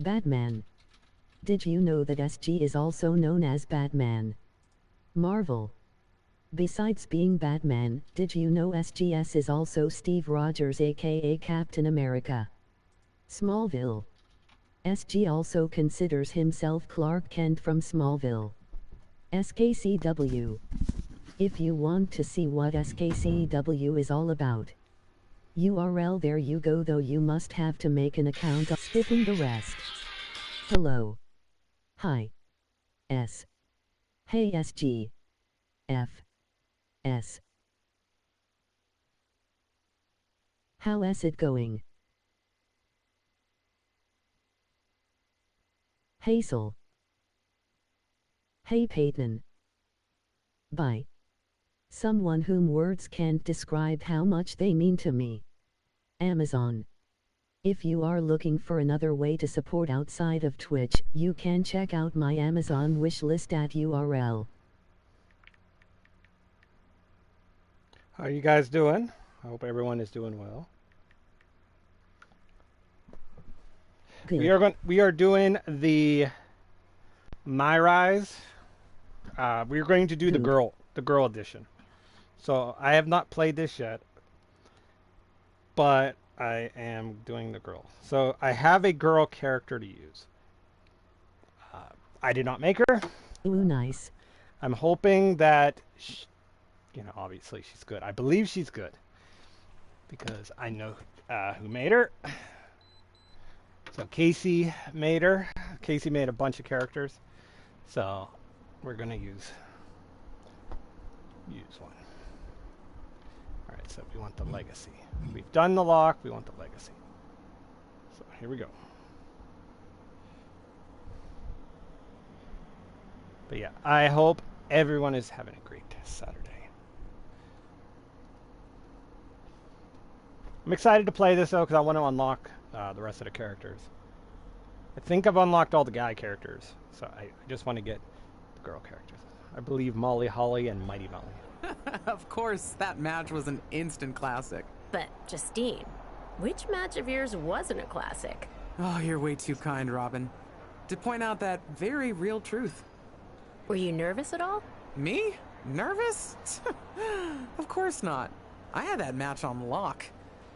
Batman. Did you know that SG is also known as Batman? Marvel. Besides being Batman, did you know SGS is also Steve Rogers aka Captain America? Smallville. SG also considers himself Clark Kent from Smallville. SKCW. If you want to see what SKCW is all about, URL there you go, though you must have to make an account. Skipping the rest. Hello. Hi. S. Hey SG. F. S. How's it going? Hazel. Hey Peyton. Bye. Someone whom words can't describe how much they mean to me. Amazon. If you are looking for another way to support outside of Twitch, you can check out my Amazon wishlist at URL. How are you guys doing? I hope everyone is doing well. Good. We are doing the My Rise. We're going to do the girl edition. So I have not played this yet, but I am doing the girl. So I have a girl character to use. I did not make her. Ooh, nice. I'm hoping that, obviously she's good. I believe she's good because I know who made her. So Casey made her. Casey made a bunch of characters. So we're going to use one. All right, so we want the legacy. We've done the lock. We want the legacy. So here we go. But yeah, I hope everyone is having a great Saturday. I'm excited to play this, though, because I want to unlock the rest of the characters. I think I've unlocked all the guy characters, so I just want to get the girl characters. I believe Molly, Holly, and Mighty Molly. Of course, that match was an instant classic. But, Justine, which match of yours wasn't a classic? Oh, you're way too kind, Robin. To point out that very real truth. Were you nervous at all? Me? Nervous? Of course not. I had that match on lock.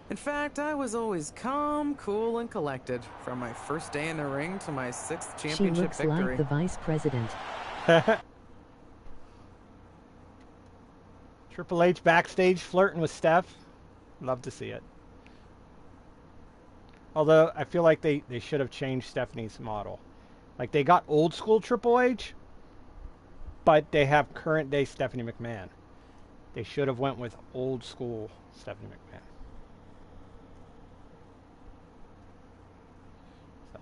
In fact, I was always calm, cool, and collected from my first day in the ring to my 6th championship victory. She looks like the vice president. Triple H backstage flirting with Steph. Love to see it. Although, I feel like they should have changed Stephanie's model. Like, they got old school Triple H, but they have current day Stephanie McMahon. They should have went with old school Stephanie McMahon. So,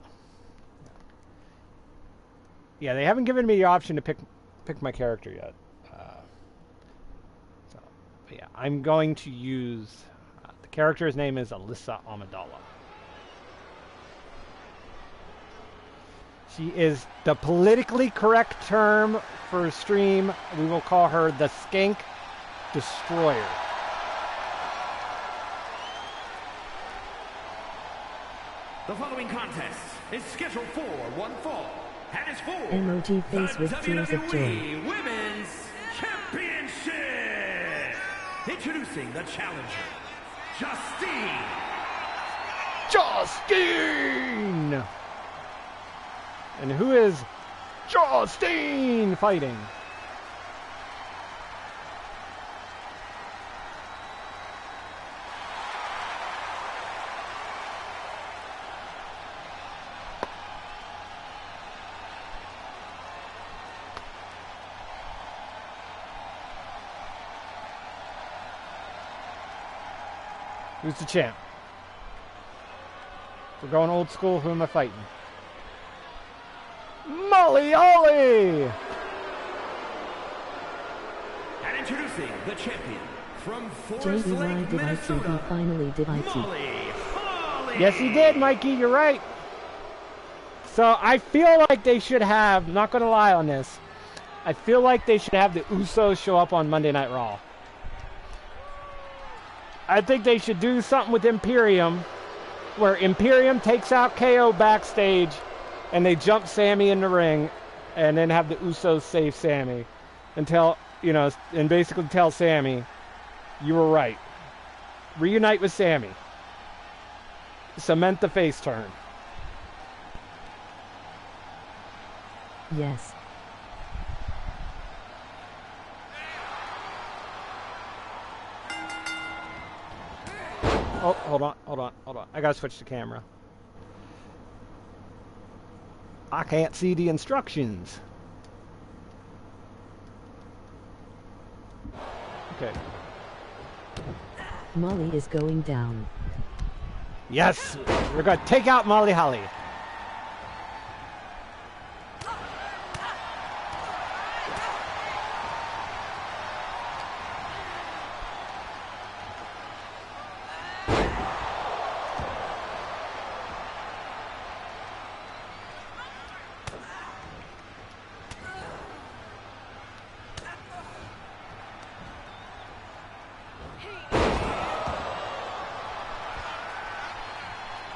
yeah, they haven't given me the option to pick my character yet. But yeah, I'm going to use the character's name is Alyssa Amidala. She is the politically correct term for stream. We will call her the Skank Destroyer. The following contest is scheduled for one fall and is for emoji face the with tears of joy. WWE Women's Championship. Introducing the challenger, Justine. Justine! And who is Justine fighting? Who's the champ? We're going old school. Who am I fighting? Molly Holly! And introducing the champion from Forest Jamie, why Lake, did I see Minnesota, he finally did I see? Molly Holly. Yes, he did, Mikey. You're right. So I feel like they should have, not going to lie on this, I feel like they should have the Usos show up on Monday Night Raw. I think they should do something with Imperium, where Imperium takes out KO backstage, and they jump Sammy in the ring, and then have the Usos save Sammy, and and basically tell Sammy, you were right. Reunite with Sammy. Cement the face turn. Yes. Oh, hold on. I gotta switch the camera. I can't see the instructions. Okay. Molly is going down. Yes, we're gonna take out Molly Holly.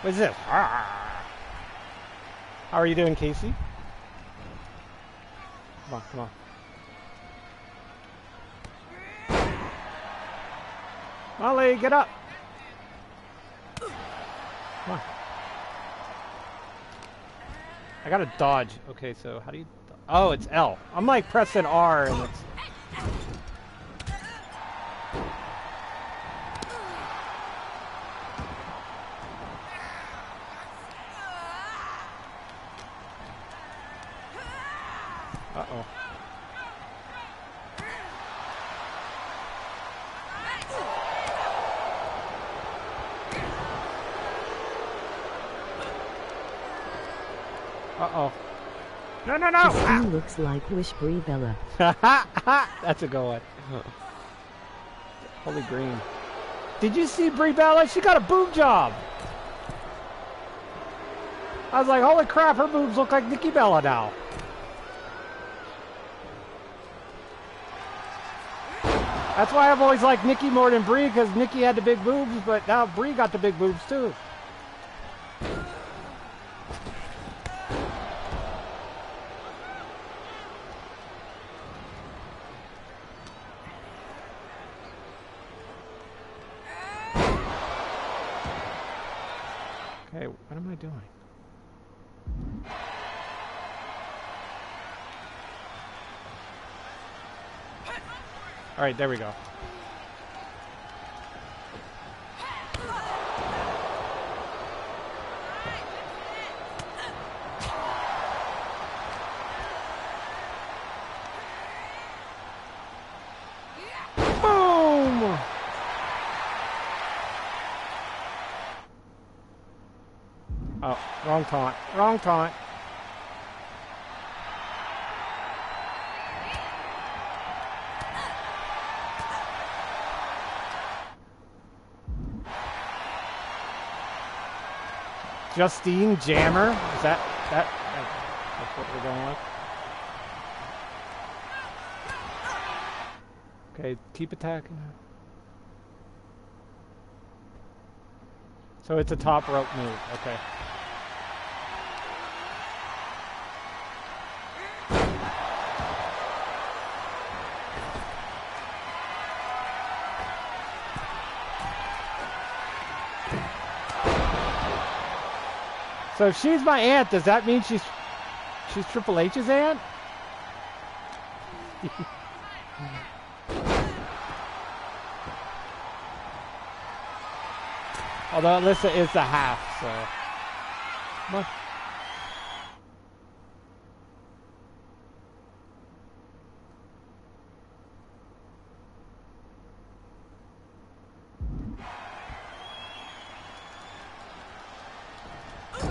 What's this? How are you doing, Casey? Come on. Molly, get up! Come on. I gotta dodge. Okay, so how do you... Oh, it's L. I'm like pressing R and it's... Uh-oh. Uh-oh. No! Christine looks like Wish Brie Bella. That's a good one. Holy green. Did you see Brie Bella? She got a boob job. I was like, holy crap, her boobs look like Nikki Bella now. That's why I've always liked Nikki more than Brie, because Nikki had the big boobs, but now Brie got the big boobs too. Okay, what am I doing? All right, there we go. Boom! Oh, wrong taunt. Wrong taunt. Justine Jammer? Is that's what we're going with? Okay, keep attacking. So it's a top rope move, okay. So if she's my aunt, does that mean she's Triple H's aunt? Although Alyssa is the half, so. Come on.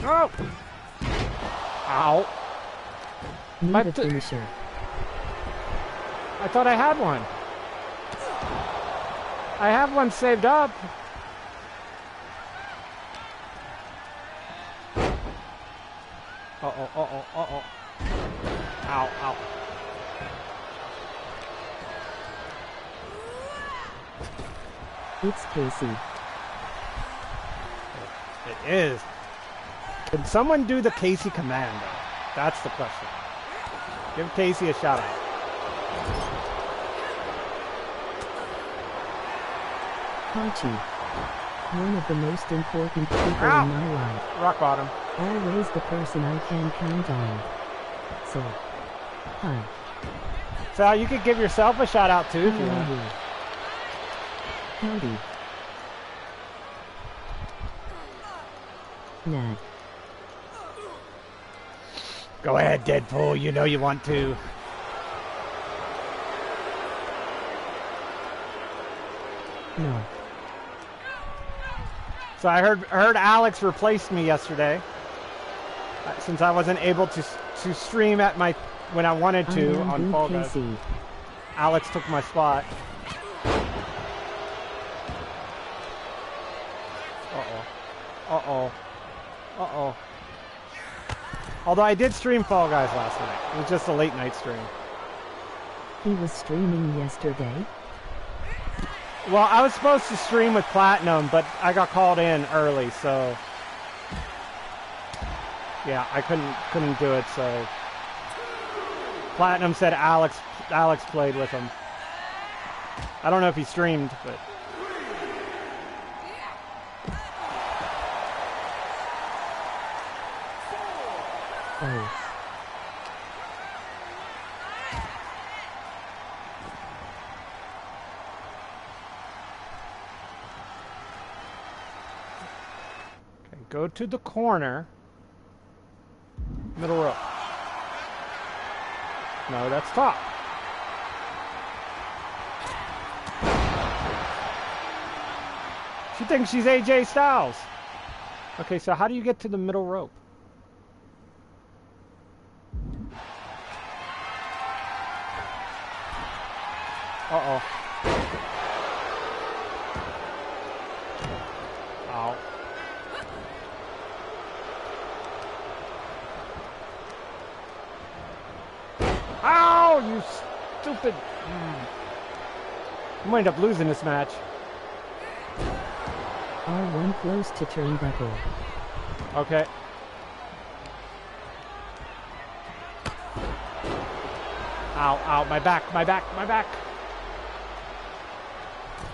Oh! Ow. Need a finisher. I thought I had one. I have one saved up. Uh-oh. Ow, ow. It's Casey. It is. Did someone do the Casey command, though? That's the question. Give Casey a shout out. Hachi. One of the most important people Ow. in my life. Rock bottom. Always the person I can count on. So, hi. So you could give yourself a shout out too if you How are want. you? Howdy. Nag. Go ahead, Deadpool. You know you want to. No. So I heard Alex replaced me yesterday, since I wasn't able to stream at my when I wanted to I am on good, Fall Guys. Casey. Alex took my spot. Uh-oh. Although I did stream Fall Guys last night. It was just a late night stream. He was streaming yesterday. Well, I was supposed to stream with Platinum, but I got called in early, so yeah, I couldn't do it. So Platinum said Alex played with him. I don't know if he streamed, but Oh. okay, go to the corner, middle row. No, that's top. She thinks she's AJ Styles. Okay, so how do you get to the middle rope? Uh-oh. Ow. Ow, you stupid. I might end up losing this match. R1 close to turnbuckle. Okay. Ow, ow, my back.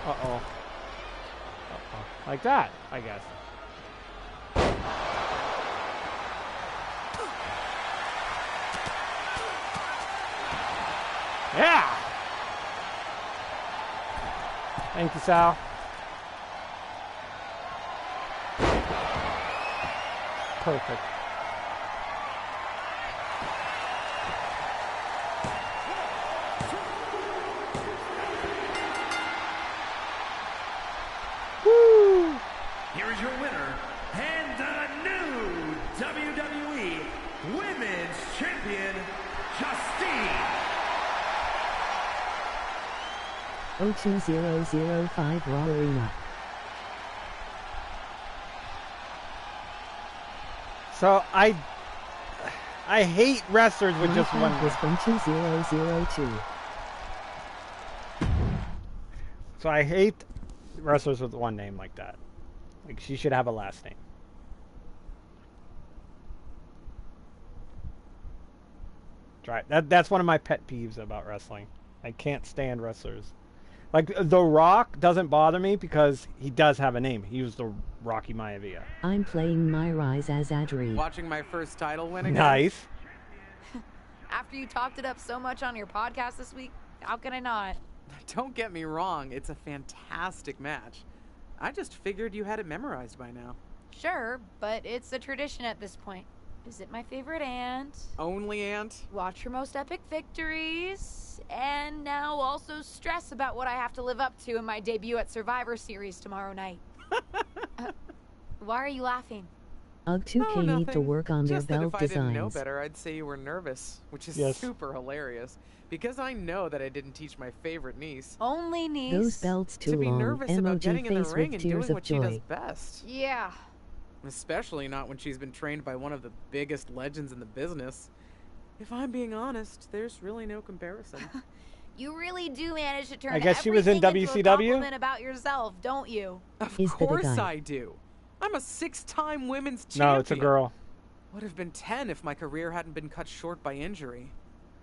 Uh-oh. Like that, I guess. Yeah! Thank you, Sal. Perfect. Woo! Here is your winner and the new WWE Women's Champion, Justine. 02005 Raw Arena. So I hate wrestlers with just one was from 2002. So I hate wrestlers with one name like that. Like, she should have a last name. Try that's one of my pet peeves about wrestling. I can't stand wrestlers. Like, The Rock doesn't bother me because he does have a name. He was the Rocky Maivia. I'm playing My Rise as Adri. Watching my first title win again. Nice. After you talked it up so much on your podcast this week, how can I not? Don't get me wrong, it's a fantastic match. I just figured you had it memorized by now. Sure, but it's a tradition at this point. Visit my favorite aunt, Only aunt? watch her most epic victories, and now also stress about what I have to live up to in my debut at Survivor Series tomorrow night. Why are you laughing? UG2K need to nothing. work on their Just that belt if I didn't know designs. better, I'd say you were nervous, which is Yes. super hilarious. Because I know that I didn't teach my favorite niece Only niece. Those belts to too be long. nervous about getting Emoji in the face ring with and doing tears of what she does joy. best. Yeah. Especially not when she's been trained by one of the biggest legends in the business. If I'm being honest, there's really no comparison. You really do manage to turn I guess she was in everything into a WCW? compliment about yourself, don't you? Of Is that a course guy? I do. I'm a 6-time women's champion. No, it's a girl. Would have been 10 if my career hadn't been cut short by injury.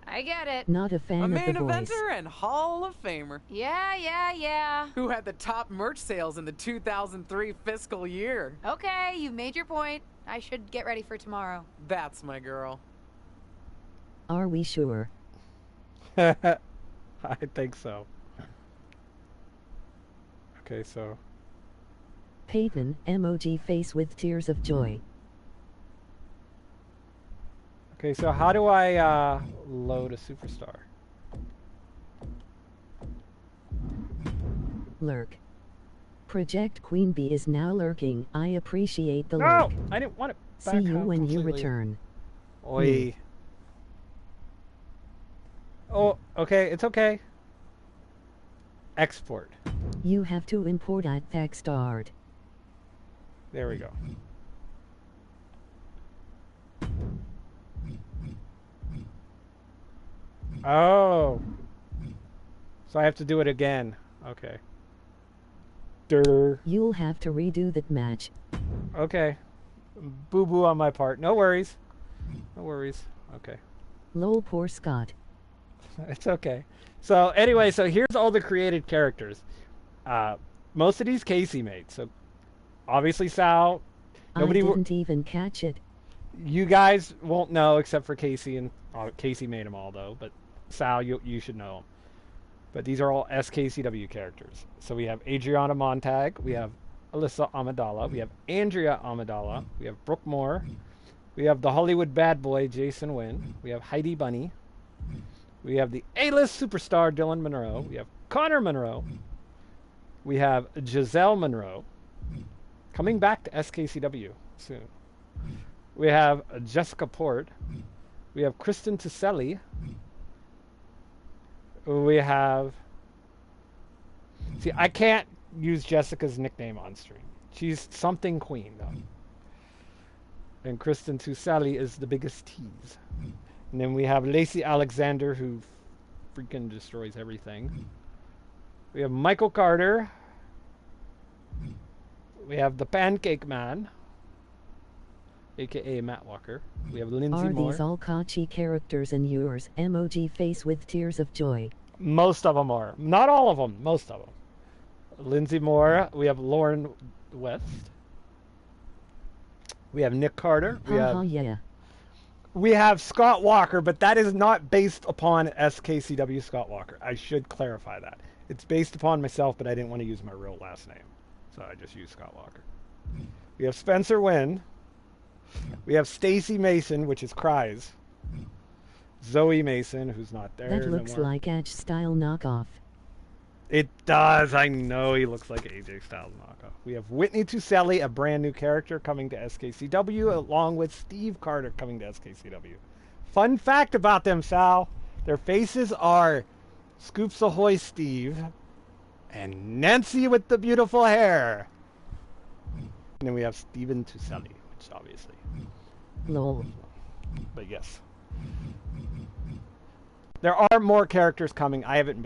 I get it. Not a A fan of main the voice. eventer and Hall of Famer. Yeah. Who had the top merch sales in the 2003 fiscal year. Okay, you made your point. I should get ready for tomorrow. That's my girl. Are we sure? I think so. Okay, so Peyton, emoji face with tears of joy. okay, so how do I load a superstar? Lurk. Project Queen Bee is now lurking. I appreciate the No, lurk. I didn't want it. See you when you return. Oi. Oh, okay, it's okay. Export. You have to import at text art. There we go. Oh. So I have to do it again. Okay. Durr. You'll have to redo that match. Okay. Boo-boo on my part. No worries. No worries. Okay. Lol, poor Scott. It's okay. So anyway, so here's all the created characters. Most of these Casey made. So obviously Sal. Nobody. I didn't even catch it. You guys won't know except for Casey, and Casey made them all though. But Sal, you should know them. But these are all SKCW characters. So we have Adriana Montag, we have Alyssa Amidala, we have Andrea Amidala, we have Brooke Moore, we have the Hollywood bad boy Jason Wynn, we have Heidi Bunny, we have the A-list superstar Dylan Monroe, we have Connor Monroe, we have Giselle Monroe, coming back to SKCW soon. We have Jessica Port, we have Kristen Tuselli, we have... See, I can't use Jessica's nickname on stream. She's something queen, though. And Kristen Tuselli is the biggest tease. And then we have Lacey Alexander, who freaking destroys everything. We have Michael Carter. We have the Pancake Man, a.k.a. Matt Walker. We have Lindsay Are Moore. these all Kachi characters and yours? Emoji face with tears of joy. Most of them are. Not all of them. Most of them. Lindsay Moore. We have Lauren West. We have Nick Carter. Yeah. We have Scott Walker, but that is not based upon SKCW Scott Walker. I should clarify that. It's based upon myself, but I didn't want to use my real last name. So I just used Scott Walker. We have Spencer Wynn. We have Stacy Mason, which is Cries. Zoe Mason, who's not there That looks anymore. like Edge style knockoff. It does. I know he looks like AJ Styles knockoff. We have Whitney Tuselli, a brand new character coming to SKCW, along with Steve Carter coming to SKCW. Fun fact about them, Sal. Their faces are Scoops Ahoy Steve and Nancy with the beautiful hair. And then we have Steven Tuselli, which obviously. Lol. But yes. There are more characters coming. I haven't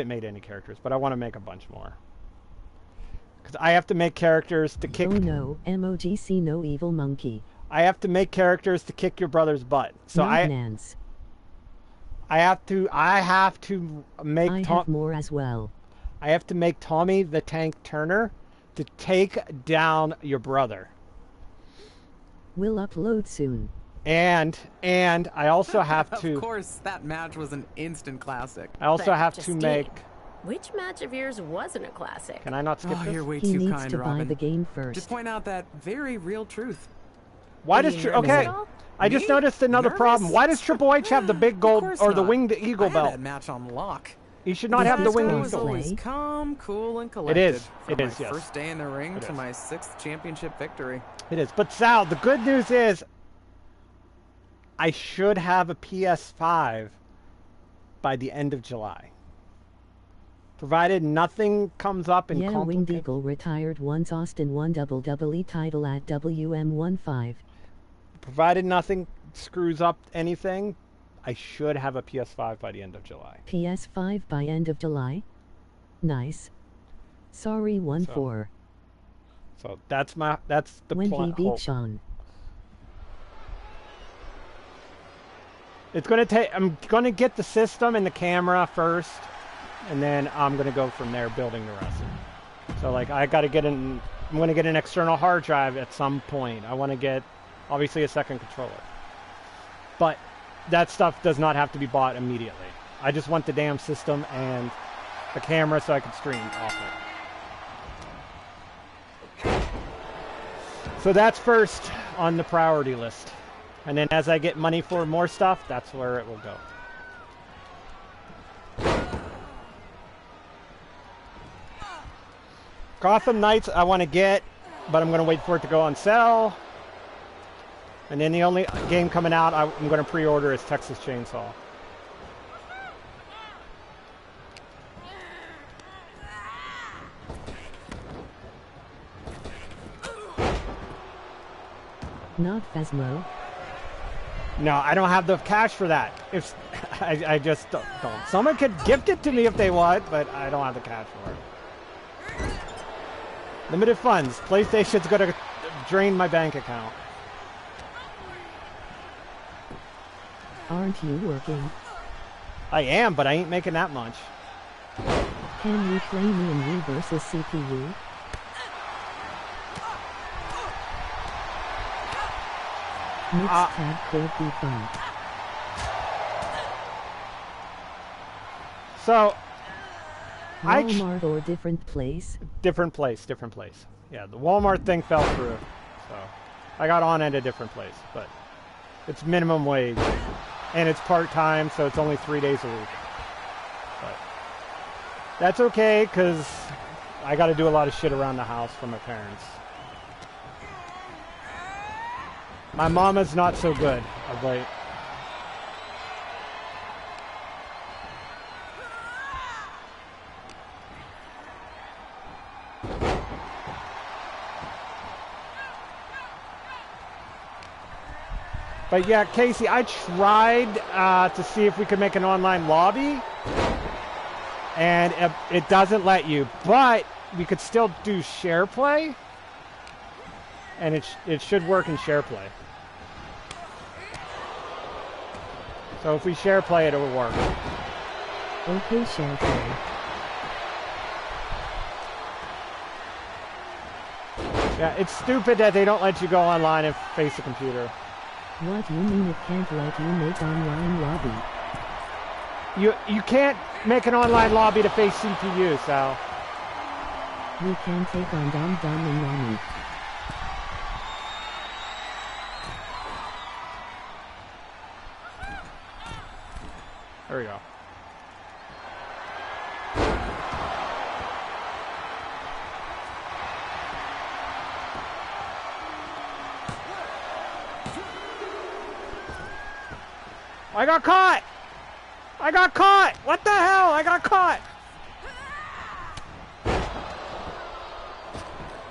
made any characters, but I want to make a bunch more. Because I have to make characters to kick. Oh no, emoji see no evil monkey. I have to make characters to kick your brother's butt. So Nance. I have to make I have more as well. I have to make Tommy the Tank Turner to take down your brother. Will upload soon. And I also have to. Of course, that match was an instant classic. I also But, have to Justine, make. Which match of yours wasn't a classic? Can I not skip Oh, this? you're way He too needs kind, to buy Robin. the game Just first. point out that very real truth. Why Are does you nervous okay? at all? I just Me? noticed another Nervous? problem. Why does Triple H have the big Of gold course or the not. winged eagle I had belt? that match on lock. He should not Is have the this winged going was to eagle. always play? calm, cool, and collected. is. From It my is, yes. first day in the ring It to is. my 6th championship victory. It is. But Sal, the good news is I should have a PS5 by the end of July. Provided nothing comes up in Yeah, Winged complicated. Eagle retired once Austin won WWE title at WM15. Provided nothing screws up anything, I should have a PS5 by the end of July. PS5 by end of July? Nice. Sorry 1-4. So that's the When he plan. beat Sean. It's going to take, I'm going to get the system and the camera first, and then I'm going to go from there building the rest. So like I got to get I'm going to get an external hard drive at some point. I want to get obviously a second controller. But that stuff does not have to be bought immediately. I just want the damn system and the camera so I can stream off it. So that's first on the priority list. And then as I get money for more stuff, that's where it will go. Gotham Knights I want to get, but I'm going to wait for it to go on sale. And then the only game coming out I'm going to pre-order is Texas Chainsaw. Not Phasmo. No, I don't have the cash for that. If I just don't. Someone could gift it to me if they want, but I don't have the cash for it. Limited funds. PlayStation's going to drain my bank account. Aren't you working? I am, but I ain't making that much. Can you play me and you versus CPU? Mixed tag could be fun. So, Walmart or different place? Different place. Yeah, the Walmart thing fell through. So, I got on at a different place, but it's minimum wage. And it's part-time, so it's only 3 days a week. But that's okay, because I got to do a lot of shit around the house for my parents. My mama's not so good of late. But yeah, Casey, I tried to see if we could make an online lobby, and it doesn't let you. But we could still do share play, and it should work in share play. So if we share play it, will work. Okay, share play. Yeah, it's stupid that they don't let you go online and face the computer. What do you mean it can't let you make online lobby? You can't make an online lobby to face CPU, Sal. We can take on Dum Dum and Rami. There we go. I got caught! I got caught! What the hell? I got caught!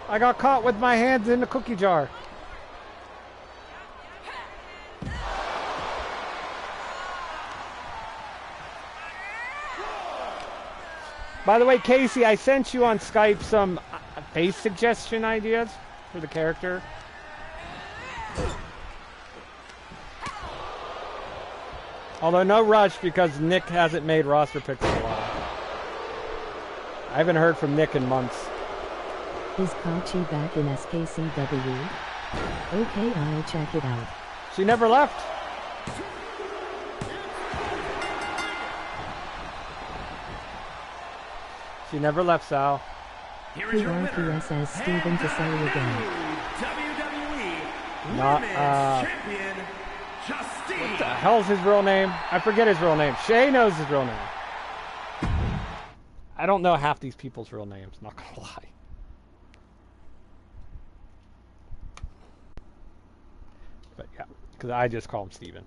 I got caught with my hands in the cookie jar. By the way, Casey, I sent you on Skype some face suggestion ideas for the character. Although no rush because Nick hasn't made roster picks in a while. I haven't heard from Nick in months. Is Kachi back in SKCW? Okay, I'll check it out. She never left. She never left, Sal. Here is your winner, PRPS as Steven Tassel again. WWE Not, Women's Champion, Justine. What the hell's his real name? I forget his real name. Shay knows his real name. I don't know half these people's real names, not gonna lie. But yeah, because I just call him Steven.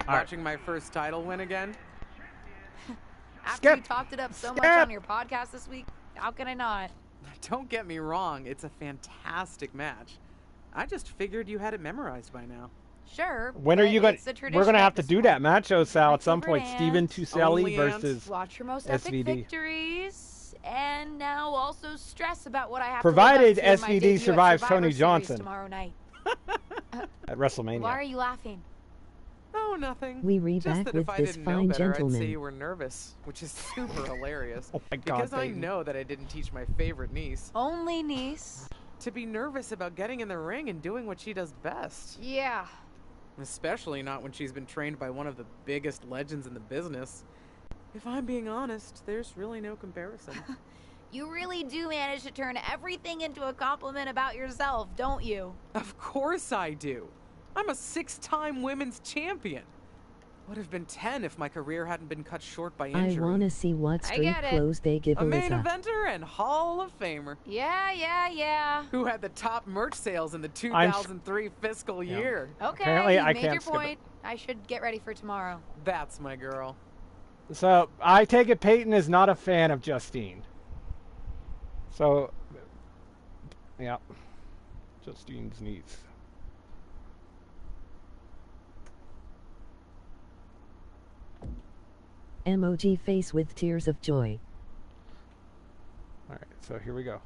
Watching my first title win again? After Skip. you talked it up so Skip. much on your podcast this week, how can I not? Don't get me wrong, it's a fantastic match. I just figured you had it memorized by now. Sure. When are but you going? it's a We're tradition going to have at to this do point. that match, Sal, My at some point. favorite Steven aunt. Tuselli Only aunt. versus Watch your most epic SVD. victories, and now also stress about what I have Provided to live up to in my SVD debut at survives Survivor Tony Series Johnson. tomorrow night. At WrestleMania. Why are you laughing? Oh, nothing. We re Just back that with if I this didn't know fine better, I'd gentleman. say you were nervous, which is super hilarious. Oh my God, because I baby. know that I didn't teach my favorite niece Only niece. to be nervous about getting in the ring and doing what she does best. Yeah. Especially not when she's been trained by one of the biggest legends in the business. If I'm being honest, there's really no comparison. You really do manage to turn everything into a compliment about yourself, don't you? Of course I do. I'm a 6-time women's champion. Would have been 10 if my career hadn't been cut short by I injury. wanna see what I street get it. clothes they give A main Alyssa. eventer and Hall of Famer. Yeah. Who had the top merch sales in the 2003 fiscal year. Okay, Apparently, you I made can't your skip it. point. I should get ready for tomorrow. That's my girl. So I take it Peyton is not a fan of Justine. So, yeah, Justine's niece. Emoji face with tears of joy. All right, so here we go.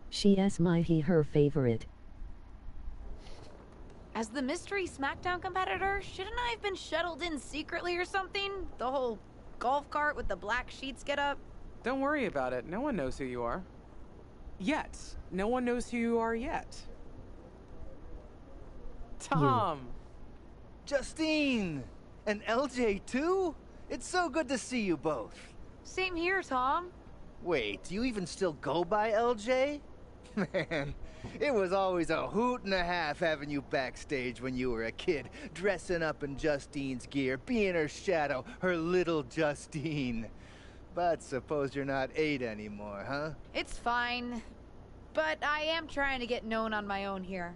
She is my he her favorite. As the mystery SmackDown competitor, shouldn't I have been shuttled in secretly or something? The whole golf cart with the black sheets get up? Don't worry about it. No one knows who you are. Yet. No one knows who you are yet. Tom. Justine! And LJ too? It's so good to see you both. Same here, Tom. Wait, do you even still go by LJ? Man, it was always a hoot and a half having you backstage when you were a kid, dressing up in Justine's gear, being her shadow, her little Justine. But suppose you're not 8 anymore, huh? It's fine. But I am trying to get known on my own here.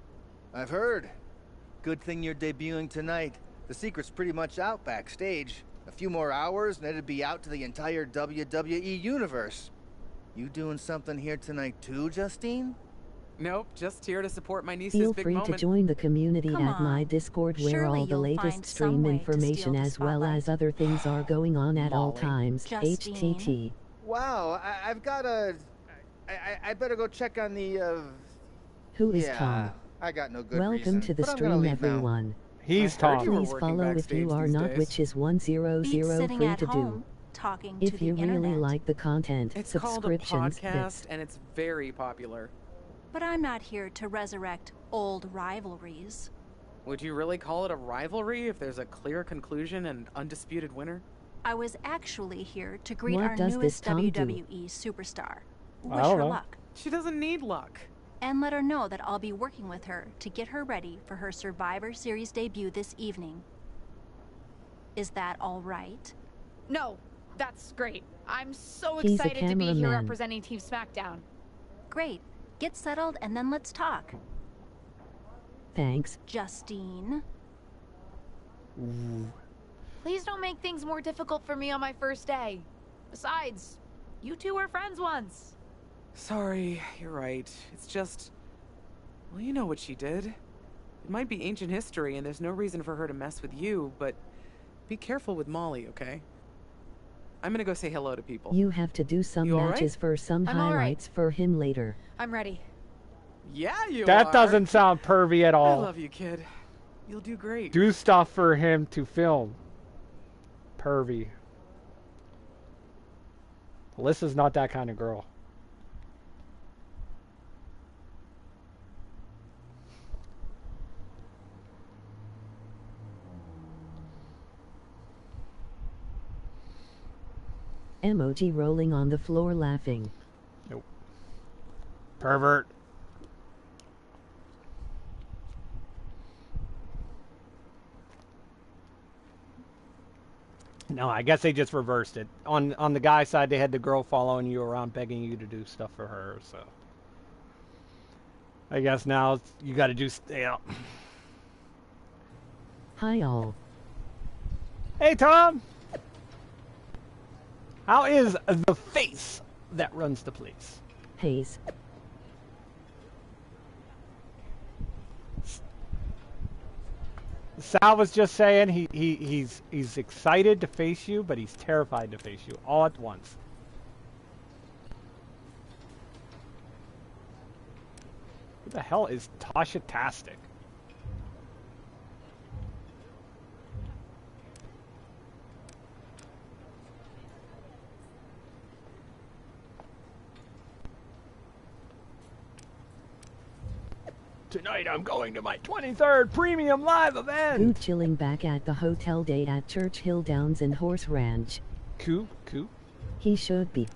I've heard. Good thing you're debuting tonight. The secret's pretty much out backstage. A few more hours and it'd be out to the entire WWE universe. You doing something here tonight too, Justine? Nope, just here to support my niece's Feel big free moment. to join the community Come at my on. Discord where Surely all the you'll latest find stream some way to information steal the as well as spotlight. other things are going on at all Molly. times. Justine. HTT. Wow, I've got a... I better go check on the, Who is yeah, Tom? I got no good Welcome reason, to the but I'm gonna stream, leave now. everyone. He's I heard Tom. you were Please working follow if backstage you are these not, days. which is 100 Beats sitting free at to do. home, talking to If the you really internet. like the content, It's called a subscriptions, podcast, bits. and it's very popular. But I'm not here to resurrect old rivalries. Would you really call it a rivalry if there's a clear conclusion and undisputed winner? I was actually here to greet What our does newest this Tom do? WWE superstar. I Wish don't her know. luck. She doesn't need luck. And let her know that I'll be working with her to get her ready for her Survivor Series debut this evening. Is that all right? No, that's great. I'm so He's a excited to be here cameraman. representing Team SmackDown. Great. Get settled and then let's talk. Thanks. Justine. Please don't make things more difficult for me on my first day. Besides, you two were friends once. Sorry, you're right. It's just... Well, you know what she did. It might be ancient history, and there's no reason for her to mess with you, but be careful with Molly, okay? I'm gonna go say hello to people. You have to do some You all right? matches for some I'm all right. highlights for him later. I'm ready. Yeah, you are. That doesn't sound pervy at I all. love you, kid. You'll do great. Do stuff for him to film. Pervy. Alyssa's not that kind of girl. Emoji rolling on the floor laughing. Nope. Pervert. No, I guess they just reversed it. On the guy's side, they had the girl following you around, begging you to do stuff for her. So I guess now you got to do. Hi all. Hey Tom. How is the face that runs the place? Hayes. Sal was just saying he's excited to face you, but he's terrified to face you all at once. Who the hell is Tasha-tastic? Tonight I'm going to my 23rd premium live event. Who chilling back at the hotel day at Churchill Downs and Horse Ranch. Cool. He should be.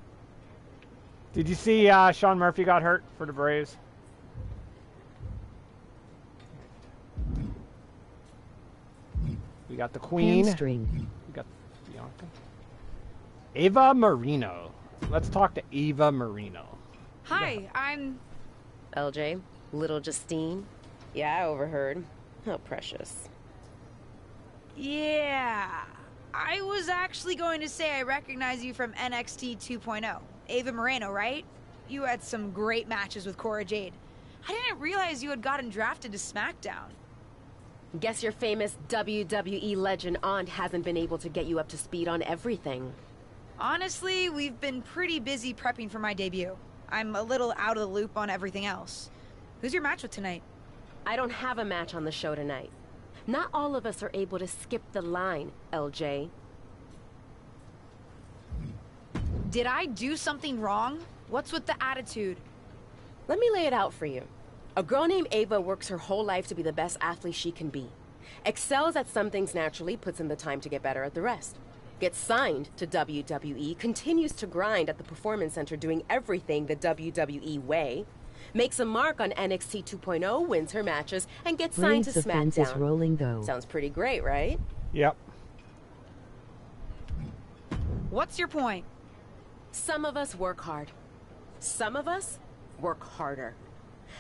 Did you see Sean Murphy got hurt for the Braves? We got the Queen. Hamstring. We got Bianca. Ava Marino. Let's talk to Ava Marino. Hi, I'm... LJ, little Justine. Yeah, I overheard. How precious. Yeah. I was actually going to say I recognize you from NXT 2.0. Ava Moreno, right? You had some great matches with Cora Jade. I didn't realize you had gotten drafted to SmackDown. Guess your famous WWE legend aunt hasn't been able to get you up to speed on everything. Honestly, we've been pretty busy prepping for my debut. I'm a little out of the loop on everything else. Who's your match with tonight? I don't have a match on the show tonight. Not all of us are able to skip the line, LJ. Did I do something wrong? What's with the attitude? Let me lay it out for you. A girl named Ava works her whole life to be the best athlete she can be. Excels at some things naturally, puts in the time to get better at the rest. Gets signed to WWE, continues to grind at the Performance Center doing everything the WWE way. Makes a mark on NXT 2.0, wins her matches, and gets signed to Braves offense is SmackDown. rolling though. Sounds pretty great, right? Yep. What's your point? Some of us work hard. Some of us work harder.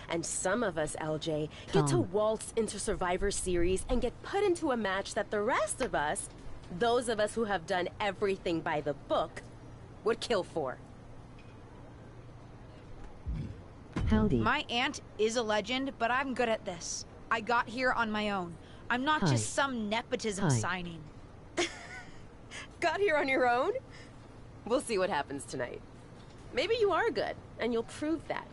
And some of us, LJ, get to waltz into Survivor Series and get put into a match that the rest of us, those of us who have done everything by the book, would kill for. Howdy. My aunt is a legend, but I'm good at this. I got here on my own. I'm not Hi. just some nepotism Hi. signing. Got here on your own? We'll see what happens tonight. Maybe you are good, and you'll prove that.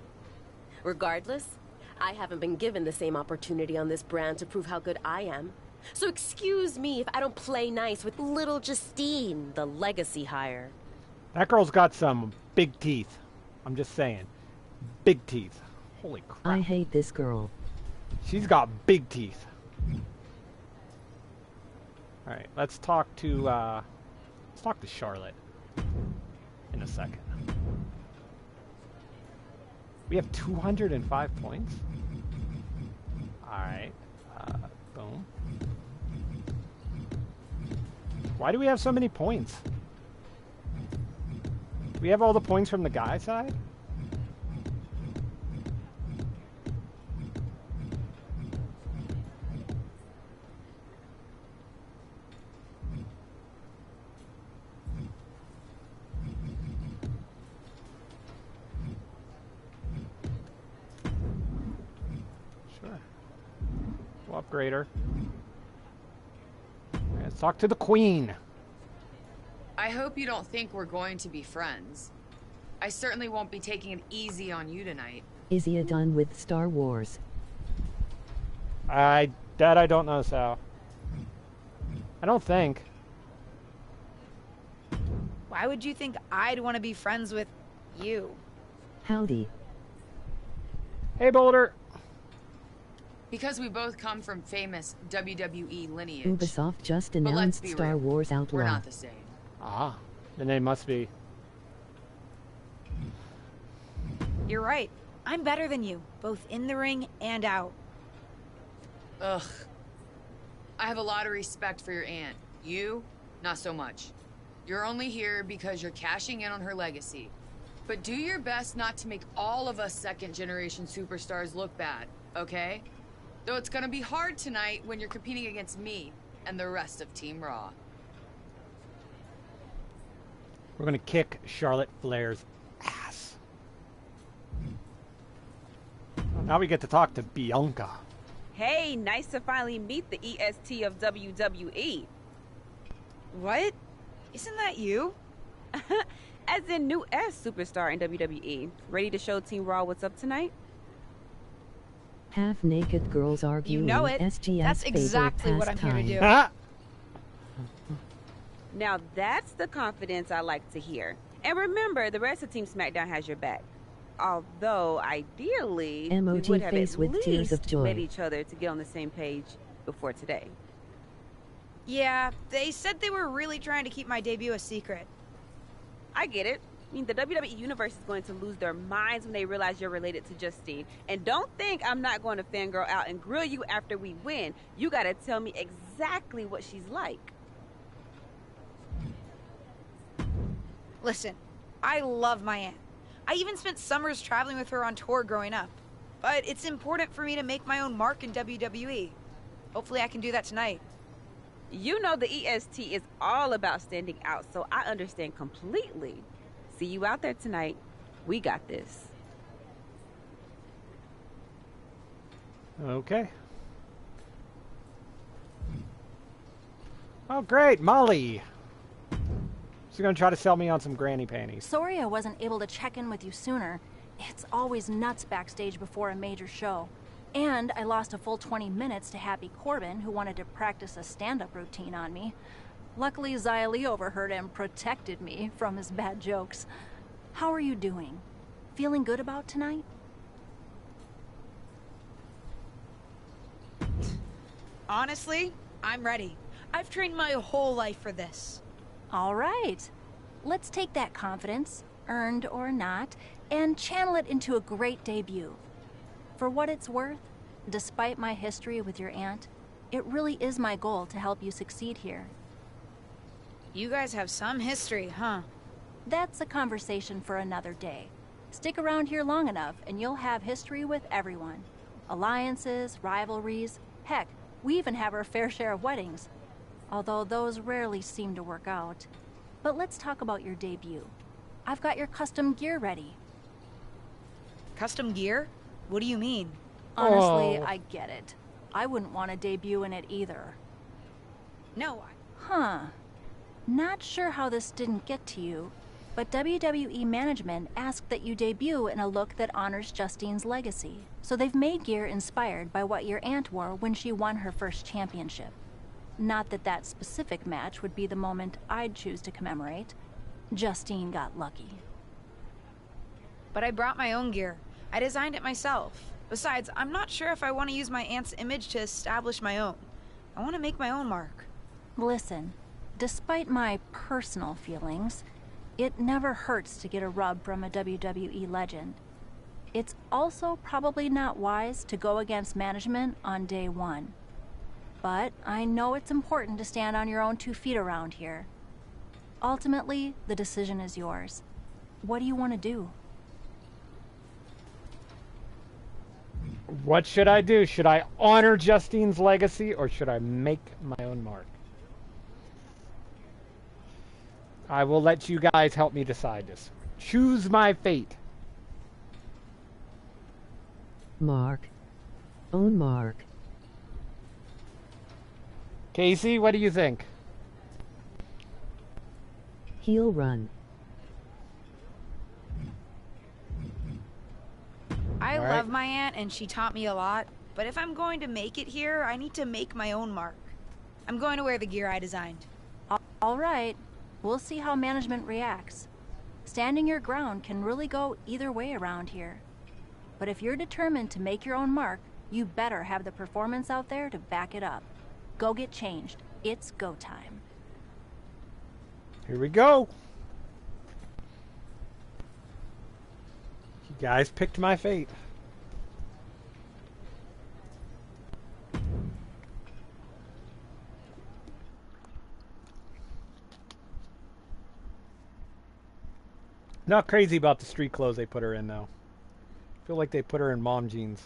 Regardless, I haven't been given the same opportunity on this brand to prove how good I am. So excuse me if I don't play nice with little Justine, the legacy hire. That girl's got some big teeth. I'm just saying. Big teeth. Holy crap. I hate this girl. She's got big teeth. Alright, let's talk to Charlotte in a second. We have 205 points. Alright. Boom. Why do we have so many points? Do we have all the points from the guy side? Sure. We'll upgrade her. Let's talk to the Queen. I hope you don't think we're going to be friends. I certainly won't be taking it easy on you tonight. Is he done with Star Wars? I don't know, Sal. I don't think. Why would you think I'd want to be friends with you? Howdy. Hey, Boulder. Because we both come from famous WWE lineage. Ubisoft just But let's announced be Star real. Wars We're Outlaw. not the same. Ah, then they must be. You're right. I'm better than you, both in the ring and out. Ugh. I have a lot of respect for your aunt. You, not so much. You're only here because you're cashing in on her legacy. But do your best not to make all of us second-generation superstars look bad, okay? Though it's gonna be hard tonight when you're competing against me and the rest of Team Raw. We're going to kick Charlotte Flair's ass. Now we get to talk to Bianca. Hey, nice to finally meet the EST of WWE. What? Isn't that you? As in new S superstar in WWE. Ready to show Team Raw what's up tonight? Half-naked girls arguing. You know it. SGS That's exactly what I'm here to do. Now that's the confidence I like to hear. And remember, the rest of Team SmackDown has your back. Although, ideally, Emoji we would have face at with tears of least joy. met each other to get on the same page before today. Yeah, they said they were really trying to keep my debut a secret. I get it. I mean, the WWE Universe is going to lose their minds when they realize you're related to Justine. And don't think I'm not going to fangirl out and grill you after we win. You gotta tell me exactly what she's like. Listen, I love my aunt. I even spent summers traveling with her on tour growing up. But it's important for me to make my own mark in WWE. Hopefully I can do that tonight. You know the EST is all about standing out, so I understand completely. See you out there tonight. We got this. Okay. Oh, great. Molly. She's going to try to sell me on some granny panties. Sorry I wasn't able to check in with you sooner. It's always nuts backstage before a major show. And I lost a full 20 minutes to Happy Corbin, who wanted to practice a stand-up routine on me. Luckily, Xia Li overheard and protected me from his bad jokes. How are you doing? Feeling good about tonight? Honestly, I'm ready. I've trained my whole life for this. All right. Let's take that confidence, earned or not, and channel it into a great debut. For what it's worth, despite my history with your aunt, it really is my goal to help you succeed here. You guys have some history, huh? That's a conversation for another day. Stick around here long enough and you'll have history with everyone. Alliances, rivalries, heck, we even have our fair share of weddings. Although those rarely seem to work out. But let's talk about your debut. I've got your custom gear ready. Custom gear? What do you mean? Honestly, I get it. I wouldn't want to debut in it either. No, Huh. Not sure how this didn't get to you, but WWE management asked that you debut in a look that honors Justine's legacy. So they've made gear inspired by what your aunt wore when she won her first championship. Not that that specific match would be the moment I'd choose to commemorate. Justine got lucky. But I brought my own gear. I designed it myself. Besides, I'm not sure if I want to use my aunt's image to establish my own. I want to make my own mark. Listen, despite my personal feelings, it never hurts to get a rub from a WWE legend. It's also probably not wise to go against management on day one. But I know it's important to stand on your own 2 feet around here. Ultimately, the decision is yours. What do you want to do? What should I do? Should I honor Justine's legacy or should I make my own mark? I will let you guys help me decide this. Choose my fate. Mark. Own mark. Casey, what do you think? Heel run. I All right. love my aunt and she taught me a lot, but if I'm going to make it here, I need to make my own mark. I'm going to wear the gear I designed. All right. We'll see how management reacts. Standing your ground can really go either way around here. But if you're determined to make your own mark, you better have the performance out there to back it up. Go get changed. It's go time. Here we go. You guys picked my fate. Not crazy about the street clothes they put her in, though. I feel like they put her in mom jeans.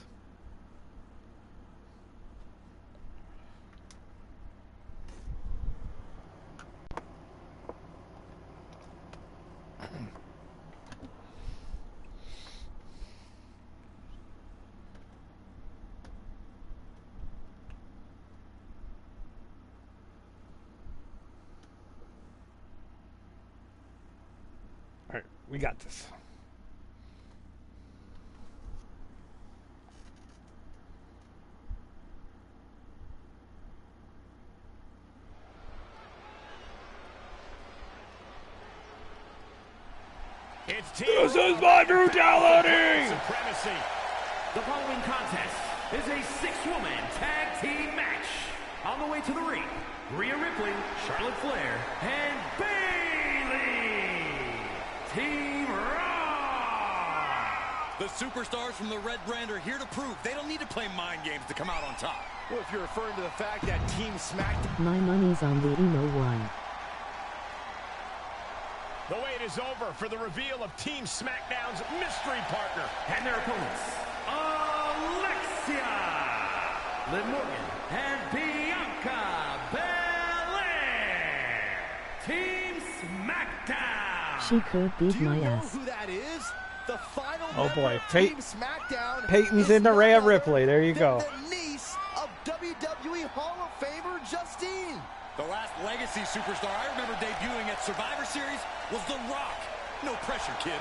All right, we got this. This is my brutality! Supremacy. The following contest is a six-woman tag team match. On the way to the ring, Rhea Ripley, Charlotte Flair, and Bayley. Team Raw. The superstars from the Red Brand are here to prove they don't need to play mind games to come out on top. Well, if you're referring to the fact that Team SmackDown... My money's on the emo one. The wait is over for the reveal of Team SmackDown's mystery partner and their opponents, Alexia, Liv Morgan, and Bianca Belair. Team SmackDown. She could beat my ass. Who that is? The final Oh boy, Team SmackDown Peyton's into Rhea Ripley. There you go. The niece of WWE Hall of Famer Justine. The last legacy superstar I remember debuting at Survivor Series was The Rock. No pressure, kid.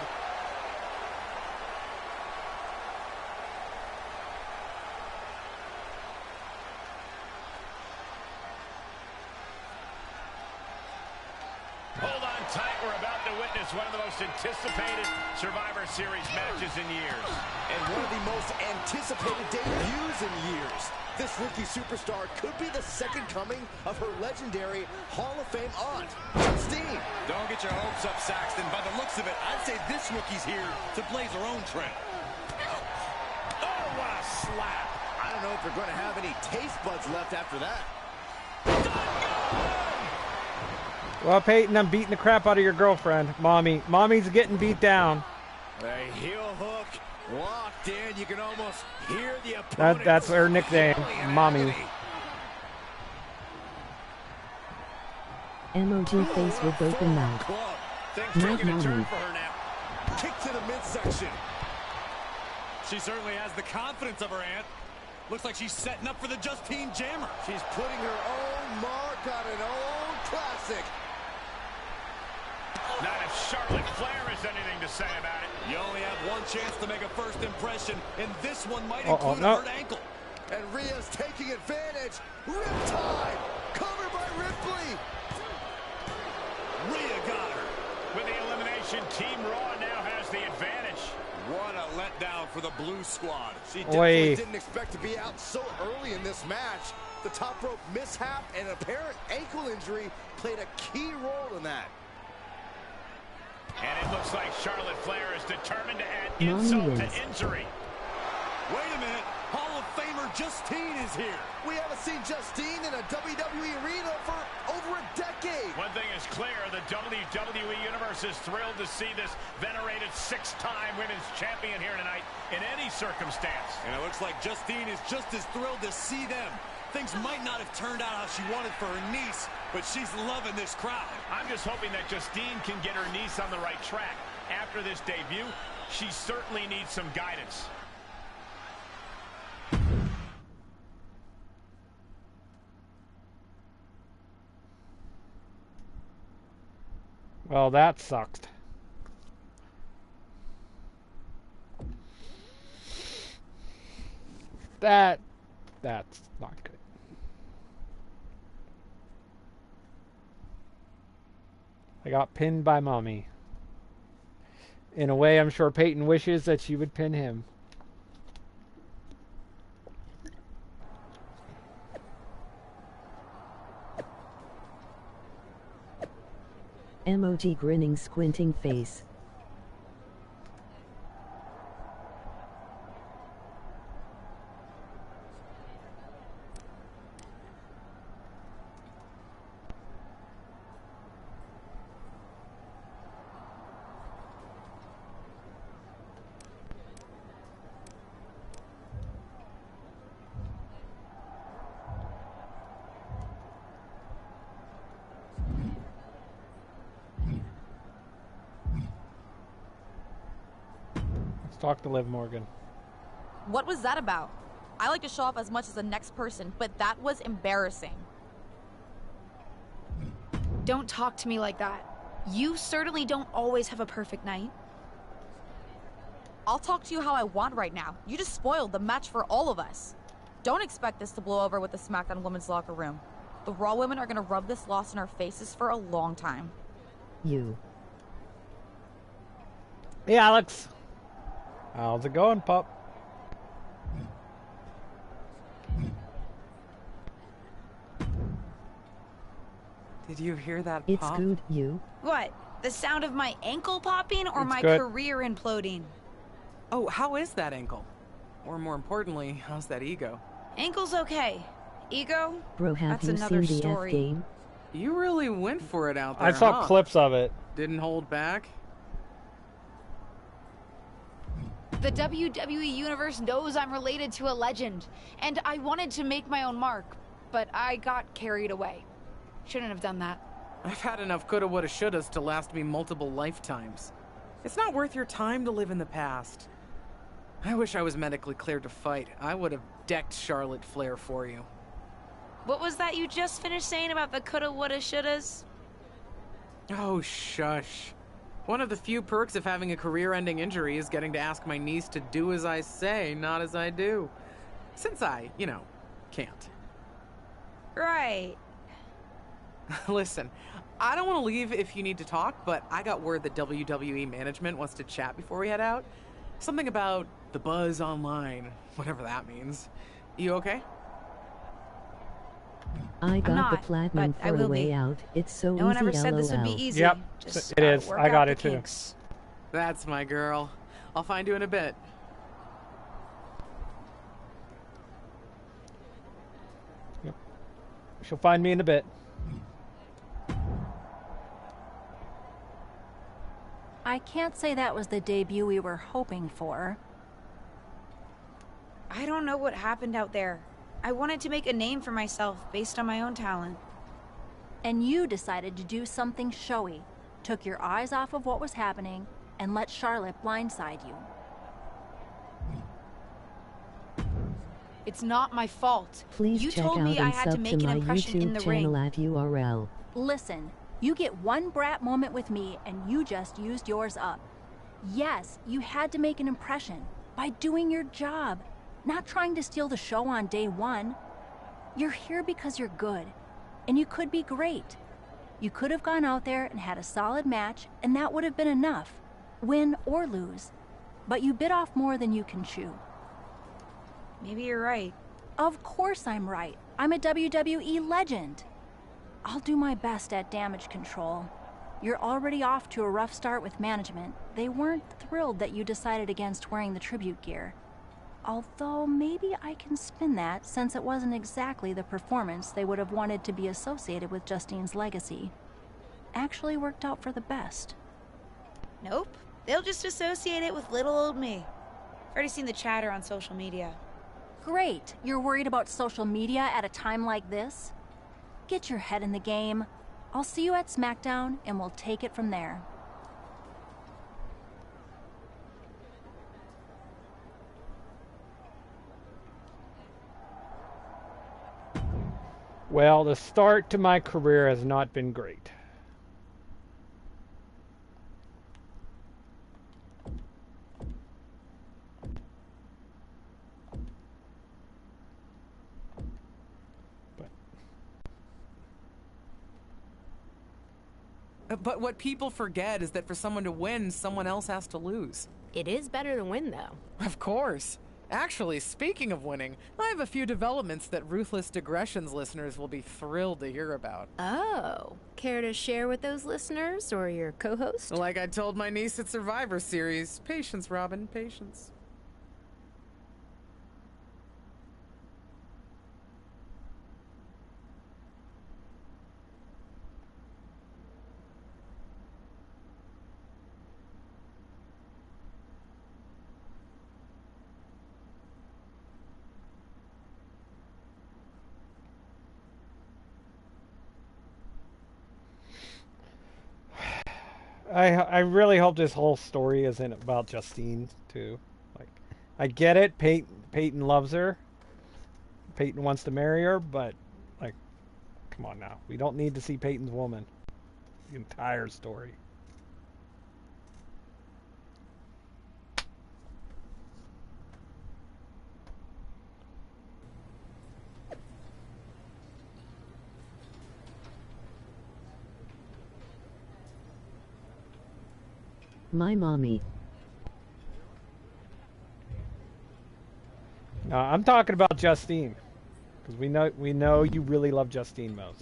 Hold on tight. We're about to witness one of the most anticipated Survivor Series matches in years. And one of the most anticipated debuts in years. This rookie superstar could be the second coming of her legendary Hall of Fame aunt, Justine. Don't get your hopes up, Saxton. By the looks of it, I'd say this rookie's here to blaze her own trail. Oh, what a slap. I don't know if they're going to have any taste buds left after that. Well, Peyton, I'm beating the crap out of your girlfriend, Mommy. Mommy's getting beat down. A heel hook locked in. You can almost hear the opponent. That's her nickname, Mommy. Emoji face with open mouth. Things Not taking a turn Mommy. for her now. Kick to the midsection. She certainly has the confidence of her aunt. Looks like she's setting up for the Justine Jammer. She's putting her own mark on an old classic. Not if Charlotte Flair has anything to say about it. You only have one chance to make a first impression, and this one might include a hurt ankle. And Rhea's taking advantage. Riptide, covered by Ripley. Rhea got her. With the elimination, Team Raw now has the advantage. What a letdown for the Blue Squad. She definitely didn't expect to be out so early in this match. The top rope mishap and an apparent ankle injury played a key role in that. And it looks like Charlotte Flair is determined to add Mommy insult to wins. injury. Wait a minute. Hall of Famer Justine is here. We haven't seen Justine in a WWE arena for over a decade. One thing is clear, the WWE Universe is thrilled to see this venerated six-time women's champion here tonight in any circumstance. And it looks like Justine is just as thrilled to see them. Things might not have turned out how she wanted for her niece, but she's loving this crowd. I'm just hoping that Justine can get her niece on the right track. After this debut, she certainly needs some guidance. Well, that sucked. That's not good. I got pinned by Mommy. In a way, I'm sure Peyton wishes that she would pin him. Emoji grinning squinting face. talk to Liv Morgan. What was that about? I like to show off as much as the next person, but that was embarrassing. Don't talk to me like that. You certainly don't always have a perfect night. I'll talk to you how I want right now. You just spoiled the match for all of us. Don't expect this to blow over with the SmackDown women's locker room. The Raw women are gonna rub this loss in our faces for a long time. You. Hey, Alex. How's it going, pup? Did you hear that It's pop? good, you. What? The sound of my ankle popping or It's my good. career imploding? Oh, how is that ankle? Or more importantly, how's that ego? Ankle's okay. Ego? Bro, have That's you another seen the story. F game? You really went for it out there, I saw huh? clips of it. Didn't hold back? The WWE Universe knows I'm related to a legend, and I wanted to make my own mark, but I got carried away. Shouldn't have done that. I've had enough coulda, woulda, shouldas to last me multiple lifetimes. It's not worth your time to live in the past. I wish I was medically cleared to fight. I would have decked Charlotte Flair for you. What was that you just finished saying about the coulda, woulda, shouldas? Oh, shush. One of the few perks of having a career-ending injury is getting to ask my niece to do as I say, not as I do. Since I, can't. Right. Listen, I don't want to leave if you need to talk, but I got word that WWE management wants to chat before we head out. Something about the buzz online, whatever that means. You okay? I got the not, platinum but I for a will way be. out. It's so No one easy, ever said LOL. this would be easy. Yep, Just it gotta is. work I got out it the too. kinks. That's my girl. I'll find you in a bit. Yep. She'll find me in a bit. I can't say that was the debut we were hoping for. I don't know what happened out there. I wanted to make a name for myself based on my own talent. And you decided to do something showy, took your eyes off of what was happening, and let Charlotte blindside you. It's not my fault. Please You check told out me I and had to sub make to an my impression in YouTube the channel ring. at URL. Listen, you get one brat moment with me and you just used yours up. Yes, you had to make an impression by doing your job, not trying to steal the show on day one. You're here because you're good, and you could be great. You could have gone out there and had a solid match, and that would have been enough, win or lose. But you bit off more than you can chew. Maybe you're right. Of course I'm right. I'm a WWE legend. I'll do my best at damage control. You're already off to a rough start with management. They weren't thrilled that you decided against wearing the tribute gear. Although maybe I can spin that, since it wasn't exactly the performance they would have wanted to be associated with Justine's legacy. Actually worked out for the best. Nope. They'll just associate it with little old me. Already seen the chatter on social media. Great. You're worried about social media at a time like this? Get your head in the game. I'll see you at SmackDown, and we'll take it from there. Well, the start to my career has not been great. But what people forget is that for someone to win, someone else has to lose. It is better to win, though. Of course. Actually, speaking of winning, I have a few developments that Ruthless Digressions listeners will be thrilled to hear about. Oh, care to share with those listeners or your co-host? Like I told my niece at Survivor Series, patience, Robin, patience. I really hope this whole story isn't about Justine, too. I get it. Peyton loves her. Peyton wants to marry her, but like, come on now. We don't need to see Peyton's woman. The entire story. My mommy. I'm talking about Justine, because we know you really love Justine most.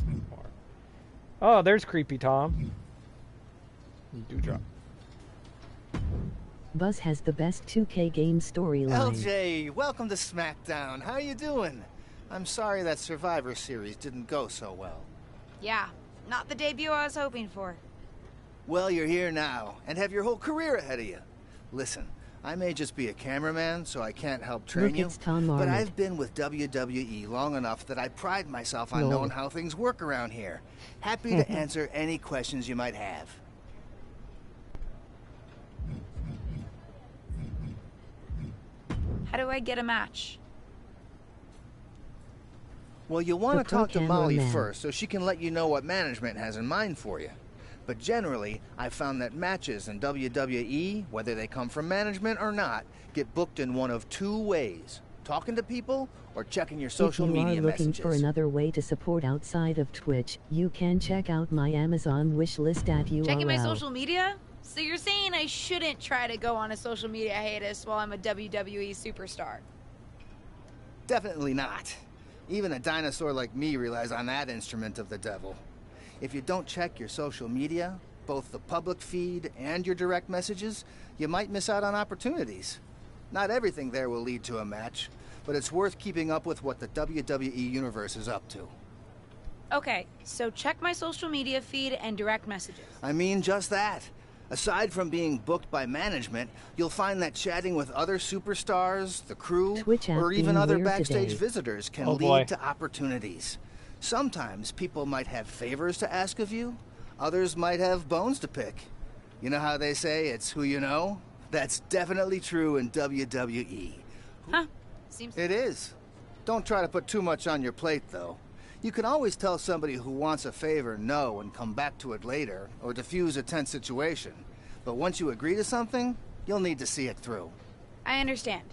Oh, there's Creepy Tom. Dewdrop. Buzz has the best 2K game storyline. LJ, welcome to SmackDown. How you doing? I'm sorry that Survivor Series didn't go so well. Yeah, not the debut I was hoping for. Well, you're here now, and have your whole career ahead of you. Listen, I may just be a cameraman, so I can't help train you, but I've been with WWE long enough that I pride myself on knowing how things work around here. Happy to answer any questions you might have. How do I get a match? Well, you want to talk to Molly first, so she can let you know what management has in mind for you. But generally, I've found that matches in WWE, whether they come from management or not, get booked in one of two ways. Talking to people or checking your social media messages. If you are looking for another way to support outside of Twitch, you can check out my Amazon wish list at URL. Checking my social media? So you're saying I shouldn't try to go on a social media hiatus while I'm a WWE superstar? Definitely not. Even a dinosaur like me relies on that instrument of the devil. If you don't check your social media, both the public feed and your direct messages, you might miss out on opportunities. Not everything there will lead to a match, but it's worth keeping up with what the WWE Universe is up to. Okay, so check my social media feed and direct messages. I mean just that. Aside from being booked by management, you'll find that chatting with other superstars, the crew, or even other backstage visitors can lead to opportunities. Sometimes people might have favors to ask of you. Others might have bones to pick. You know how they say it's who you know? That's definitely true in WWE. Huh. It is. Don't try to put too much on your plate, though. You can always tell somebody who wants a favor no and come back to it later, or diffuse a tense situation. But once you agree to something, you'll need to see it through. I understand.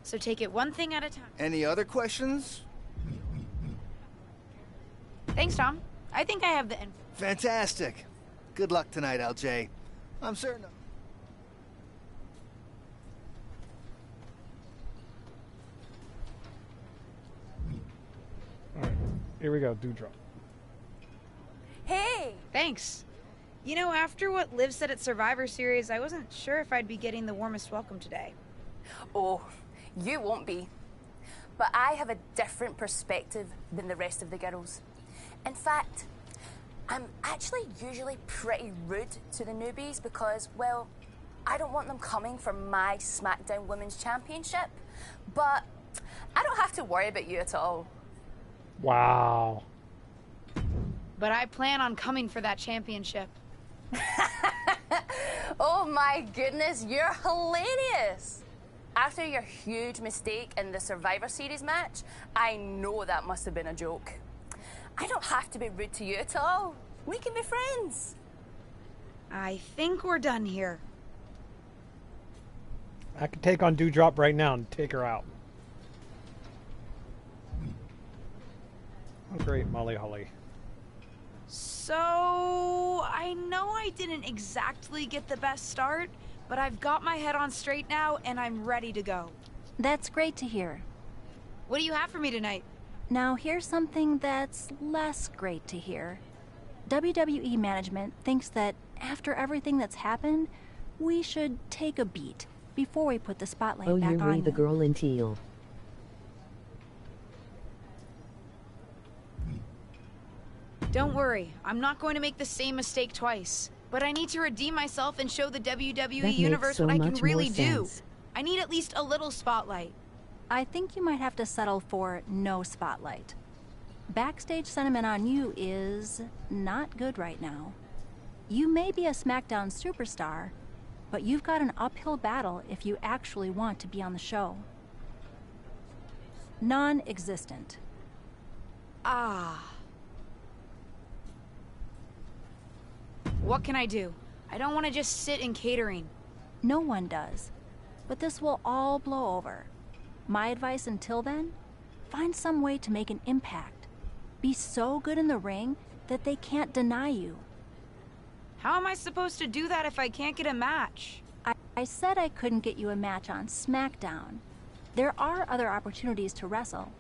So take it one thing at a time. Any other questions? Thanks, Tom. I think I have the info. Fantastic. Good luck tonight, LJ. I'm certain of... Alright, here we go, Dewdrop. Hey! Thanks. You know, after what Liv said at Survivor Series, I wasn't sure if I'd be getting the warmest welcome today. Oh, you won't be. But I have a different perspective than the rest of the girls. In fact, I'm actually usually pretty rude to the newbies because, well, I don't want them coming for my SmackDown Women's Championship. But I don't have to worry about you at all. Wow. But I plan on coming for that championship. Oh my goodness, you're hilarious. After your huge mistake in the Survivor Series match, I know that must have been a joke. I don't have to be rude to you at all. We can be friends. I think we're done here. I could take on Dewdrop right now and take her out. Oh, great, Molly Holly. So, I know I didn't exactly get the best start, but I've got my head on straight now and I'm ready to go. That's great to hear. What do you have for me tonight? Now here's something that's less great to hear. WWE management thinks that after everything that's happened, we should take a beat before we put the spotlight back on Yuri you. the girl in teal. Don't worry, I'm not going to make the same mistake twice. But I need to redeem myself and show the WWE Universe what I can really do. I need at least a little spotlight. I think you might have to settle for no spotlight. Backstage sentiment on you is not good right now. You may be a SmackDown superstar, but you've got an uphill battle if you actually want to be on the show. Non-existent. Ah. What can I do? I don't want to just sit in catering. No one does. But this will all blow over. My advice until then? Find some way to make an impact. Be so good in the ring that they can't deny you. How am I supposed to do that if I can't get a match? I said I couldn't get you a match on SmackDown. There are other opportunities to wrestle.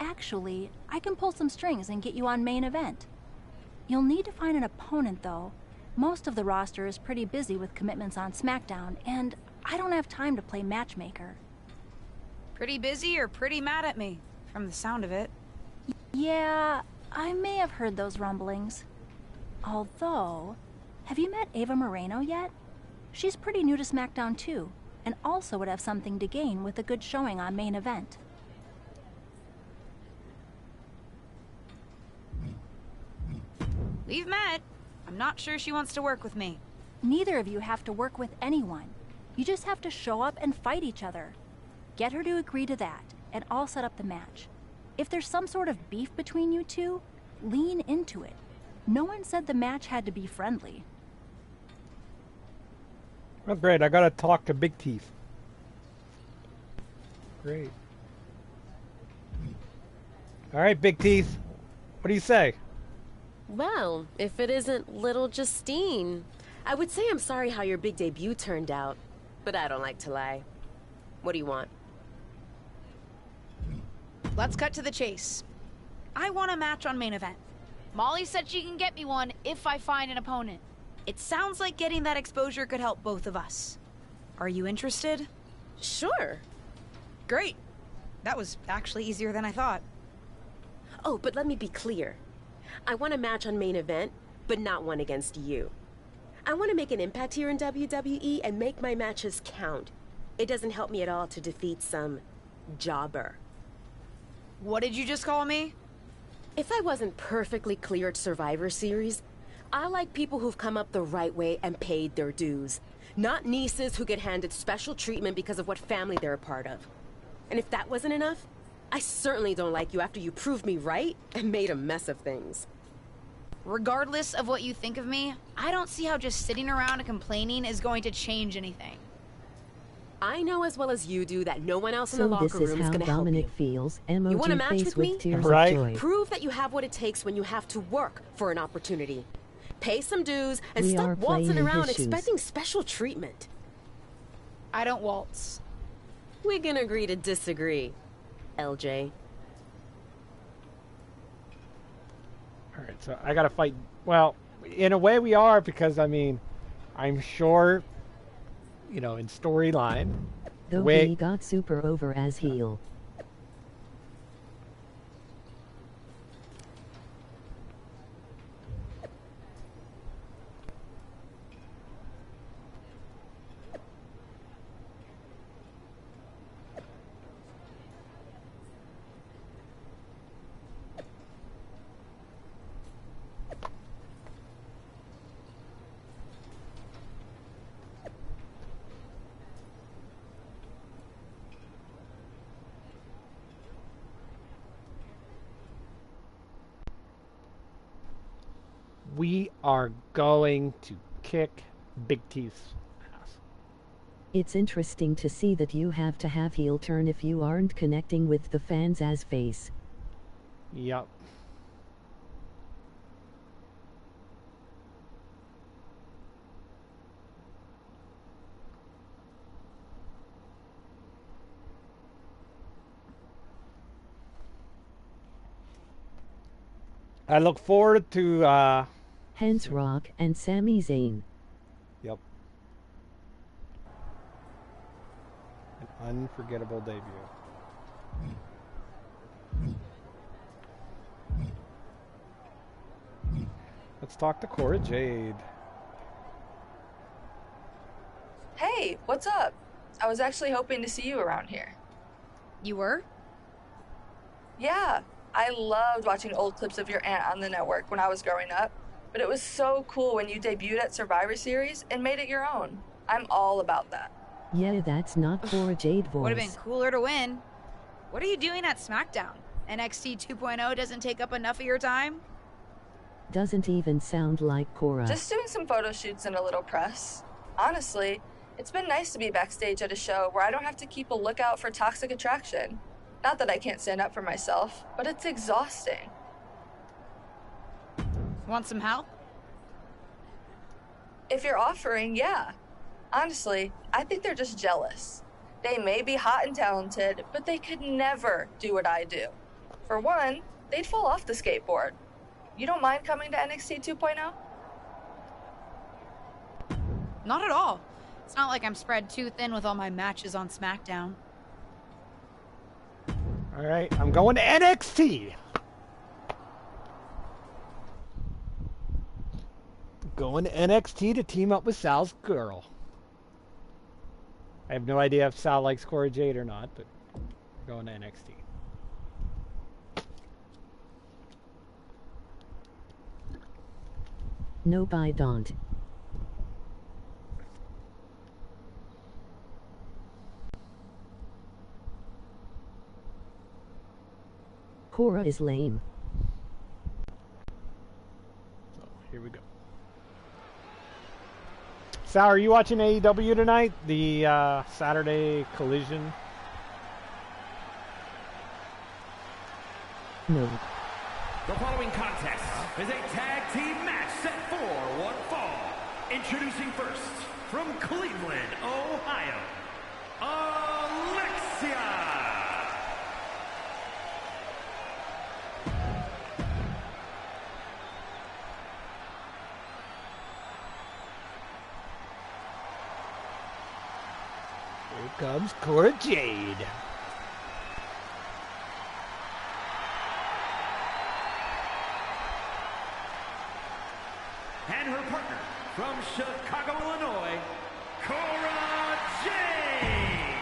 Actually, I can pull some strings and get you on main event. You'll need to find an opponent, though. Most of the roster is pretty busy with commitments on SmackDown, and I don't have time to play matchmaker. Pretty busy or pretty mad at me, from the sound of it. Yeah, I may have heard those rumblings. Although, have you met Ava Moreno yet? She's pretty new to SmackDown too, and also would have something to gain with a good showing on main event. We've met. I'm not sure she wants to work with me. Neither of you have to work with anyone. You just have to show up and fight each other. Get her to agree to that, and I'll set up the match. If there's some sort of beef between you two, lean into it. No one said the match had to be friendly. Well, great. I gotta talk to Big Teeth. Great. All right, Big Teeth. What do you say? Well, if it isn't little Justine, I would say I'm sorry how your big debut turned out, but I don't like to lie. What do you want? Let's cut to the chase. I want a match on main event. Molly said she can get me one if I find an opponent. It sounds like getting that exposure could help both of us. Are you interested? Sure. Great. That was actually easier than I thought. Oh, but let me be clear. I want a match on main event, but not one against you. I want to make an impact here in WWE and make my matches count. It doesn't help me at all to defeat some jobber. What did you just call me? If I wasn't perfectly clear at Survivor Series, I like people who've come up the right way and paid their dues. Not nieces who get handed special treatment because of what family they're a part of. And if that wasn't enough, I certainly don't like you after you proved me right and made a mess of things. Regardless of what you think of me, I don't see how just sitting around and complaining is going to change anything. I know as well as you do that no one else in So the locker this is room is how going to help Dominic you. feels. You want a Emoji match face with with me? tears Right. of joy. Prove that you have what it takes when you have to work for an opportunity. Pay some dues and We stop are waltzing playing in around his shoes. expecting special treatment. I don't waltz. We can agree to disagree, LJ. All right, so I gotta fight. Well, in a way we are, because I mean, I'm sure, you know, in storyline, Though he got super over as heel. we are going to kick Big Teeth's ass. It's interesting to see that you have to have heel turn if you aren't connecting with the fans as face. Yep. I look forward to Hence Rock and Sami Zayn. Yep. An unforgettable debut. Let's talk to Cora Jade. Hey, what's up? I was actually hoping to see you around here. You were? Yeah, I loved watching old clips of your aunt on the network when I was growing up, but it was so cool when you debuted at Survivor Series and made it your own. I'm all about that. Yeah, that's not Cora Jade voice. Would have been cooler to win. What are you doing at SmackDown? NXT 2.0 doesn't take up enough of your time? Doesn't even sound like Cora. Just doing some photo shoots and a little press. Honestly, it's been nice to be backstage at a show where I don't have to keep a lookout for toxic attraction. Not that I can't stand up for myself, but it's exhausting. Want some help? If you're offering, yeah. Honestly, I think they're just jealous. They may be hot and talented, but they could never do what I do. For one, they'd fall off the skateboard. You don't mind coming to NXT 2.0? Not at all. It's not like I'm spread too thin with all my matches on SmackDown. All right, I'm going to NXT. Going to NXT to team up with Sal's girl. I have no idea if Sal likes Cora Jade or not, but we're going to NXT. Nope, I don't. Cora is lame. So, here we go. Sal, are you watching AEW tonight? The Saturday Collision? No. The following contest is a tag team match set for one fall. Introducing first, from Cleveland, Ohio, Alexia. Here comes Cora Jade. And her partner from Chicago, Illinois, Cora Jade.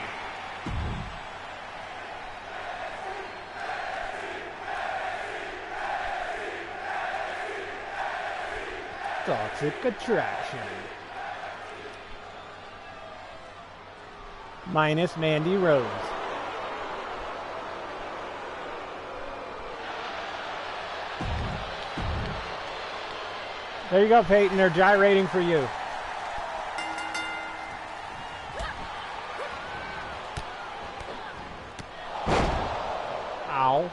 Toxic Attraction. Minus Mandy Rose. There you go, Peyton. They're gyrating for you. Ow.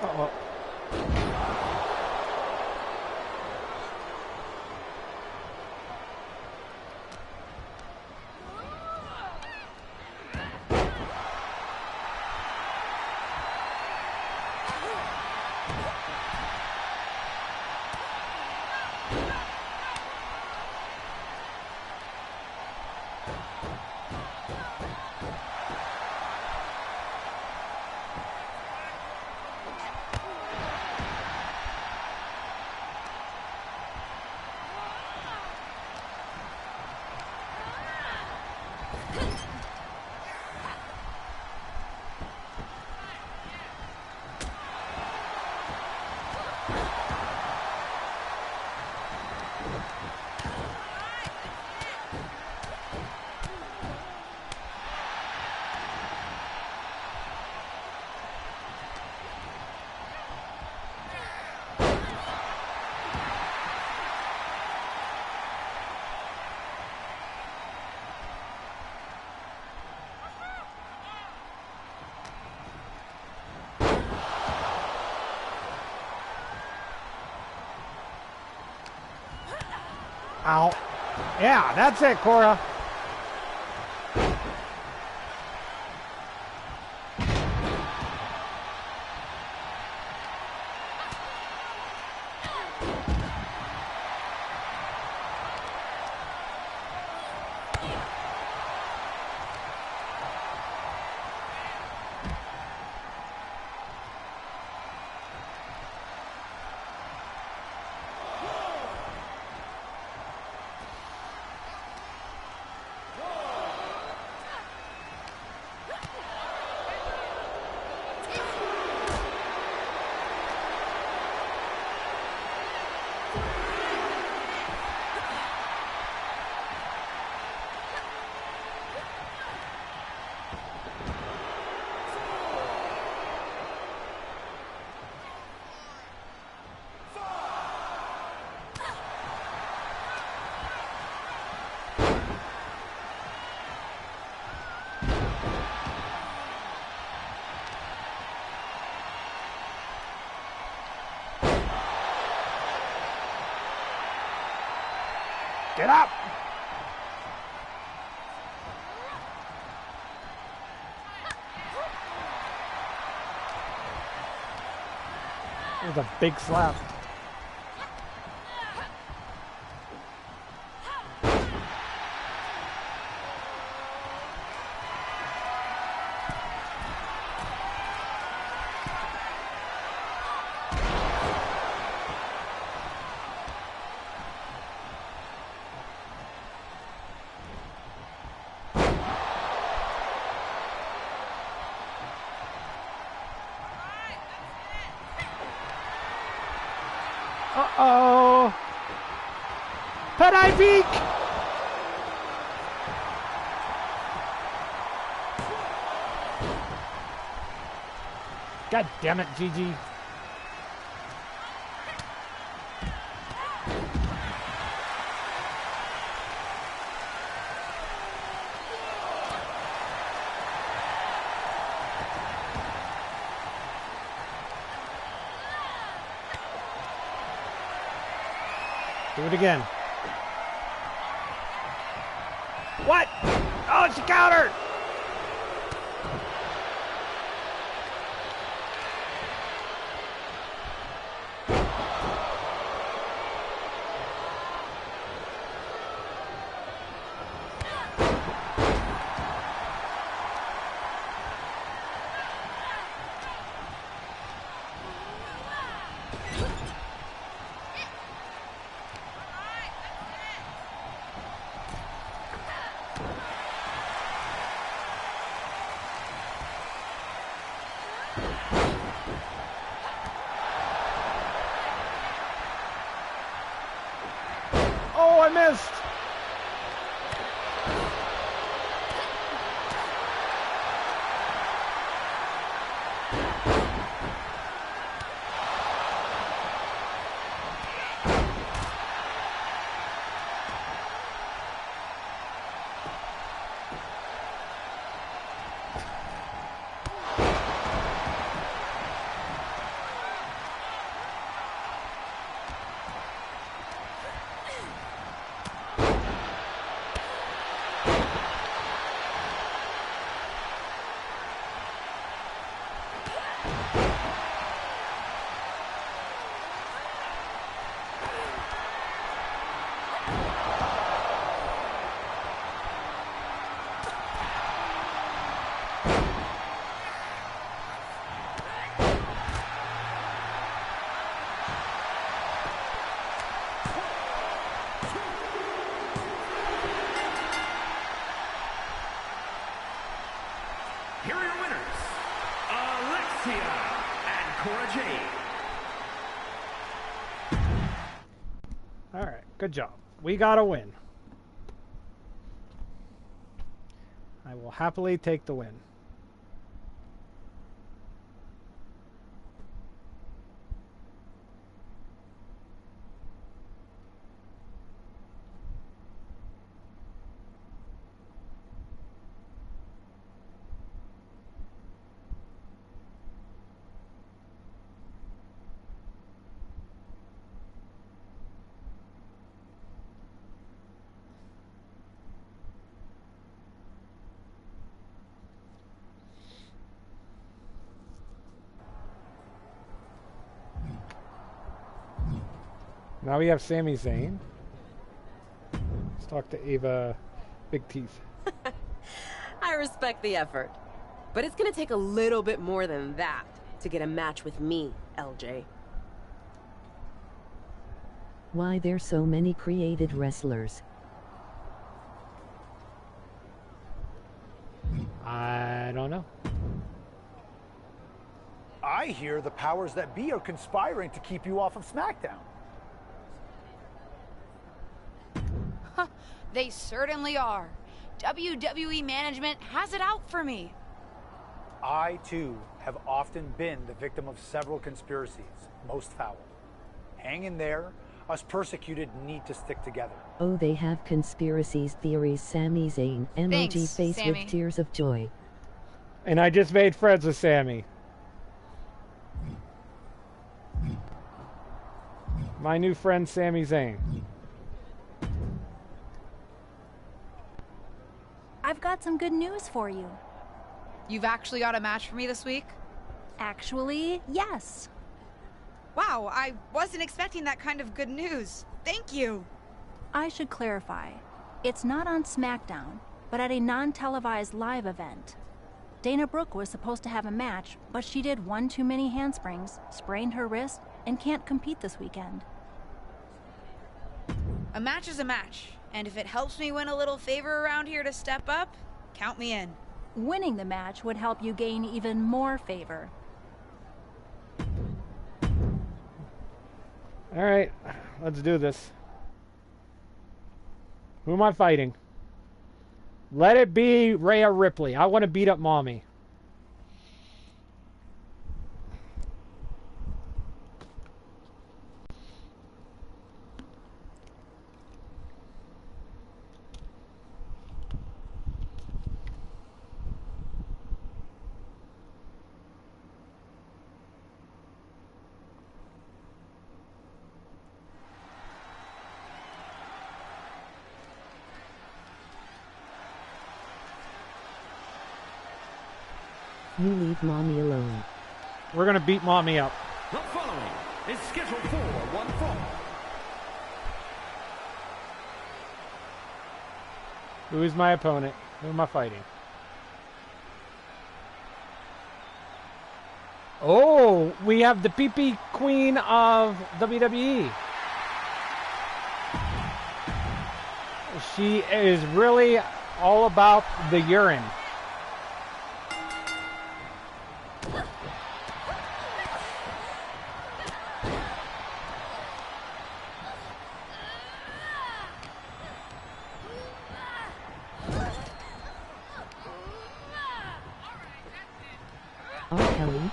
Uh-oh. Ow. Yeah, that's it, Cora. Get up! It was a big slap. Uh-oh. Pedivik! God damn it, Gigi. Do it again. What? Oh, she countered! Oh, I missed! Here are your winners, Alexia and Cora Jade. All right, good job. We got a win. I will happily take the win. Now we have Sami Zayn. Let's talk to Ava Big Teeth. I respect the effort. But it's gonna take a little bit more than that to get a match with me, LJ. Why there's so many created wrestlers? I don't know. I hear the powers that be are conspiring to keep you off of SmackDown. They certainly are. WWE management has it out for me. I, too, have often been the victim of several conspiracies, most foul. Hang in there. Us persecuted need to stick together. Oh, they have conspiracies theories. Sami Zayn, emoji Thanks, face Sammy. with tears of joy. And I just made friends with Sammy. My new friend, Sami Zayn. I've got some good news for you. You've actually got a match for me this week? Actually, yes. Wow, I wasn't expecting that kind of good news. Thank you. I should clarify. It's not on SmackDown, but at a non-televised live event. Dana Brooke was supposed to have a match, but she did one too many handsprings, sprained her wrist, and can't compete this weekend. A match is a match, and if it helps me win a little favor around here to step up, count me in. Winning the match would help you gain even more favor. All right, let's do this. Who am I fighting? Let it be Rhea Ripley. I want to beat up Mommy. You leave Mommy alone. We're going to beat Mommy up. The following is scheduled for one fall. Who is my opponent? Who am I fighting? Oh, we have the PP Queen of WWE. She is really all about the urine. Kelly?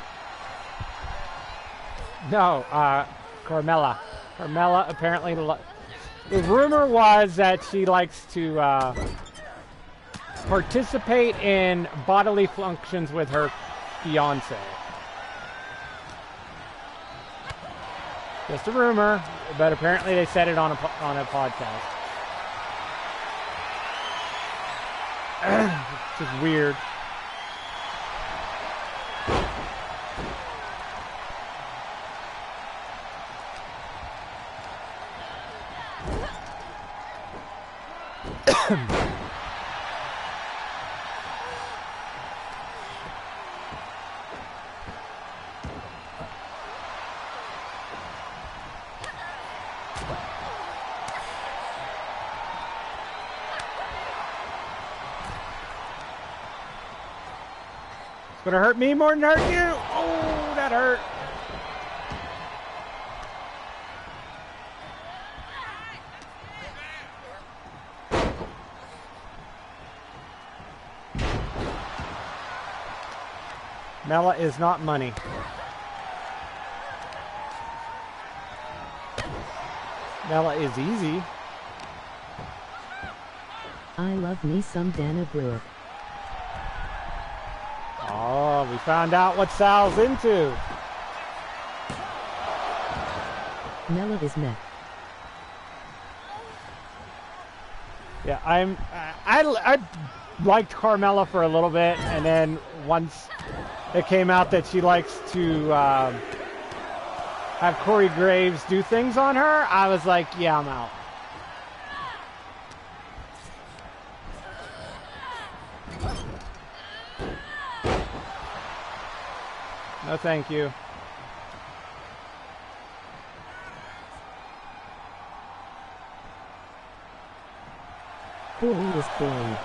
No, Carmella. Carmella apparently... The rumor was that she likes to participate in bodily functions with her fiance. Just a rumor, but apparently they said it on a podcast. It's just weird. It's gonna hurt me more than hurt you. Oh, that hurt. Mella is not money. Mella is easy. I love me some Dana Brooke. Oh, we found out what Sal's into. Mella is meh. Yeah, I liked Carmella for a little bit, and then once it came out that she likes to have Corey Graves do things on her, I was like, yeah, I'm out. No, thank you. Corey is Corey.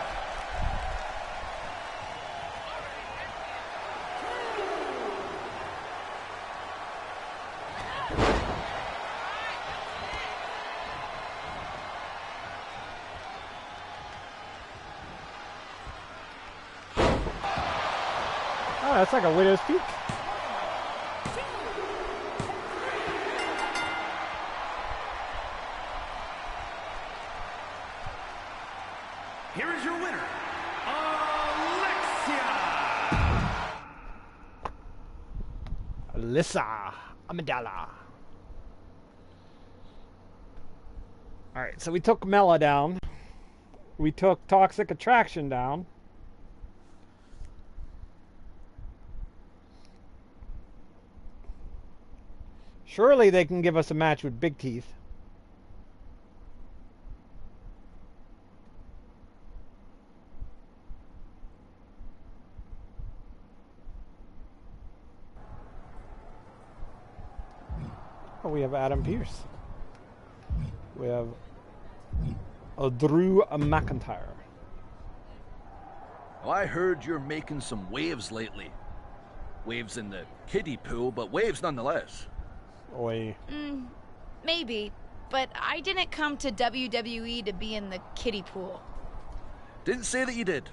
Oh, that's like a widow's peak. Here is your winner, Alexia. Alyssa Amidala. All right, so we took Mela down. We took Toxic Attraction down. Surely they can give us a match with Big Teeth. Oh, we have Adam Pearce. We have Drew McIntyre. Well, I heard you're making some waves lately. Waves in the kiddie pool, but waves nonetheless. Oi. Maybe, but I didn't come to WWE to be in the kiddie pool. Didn't say that you did.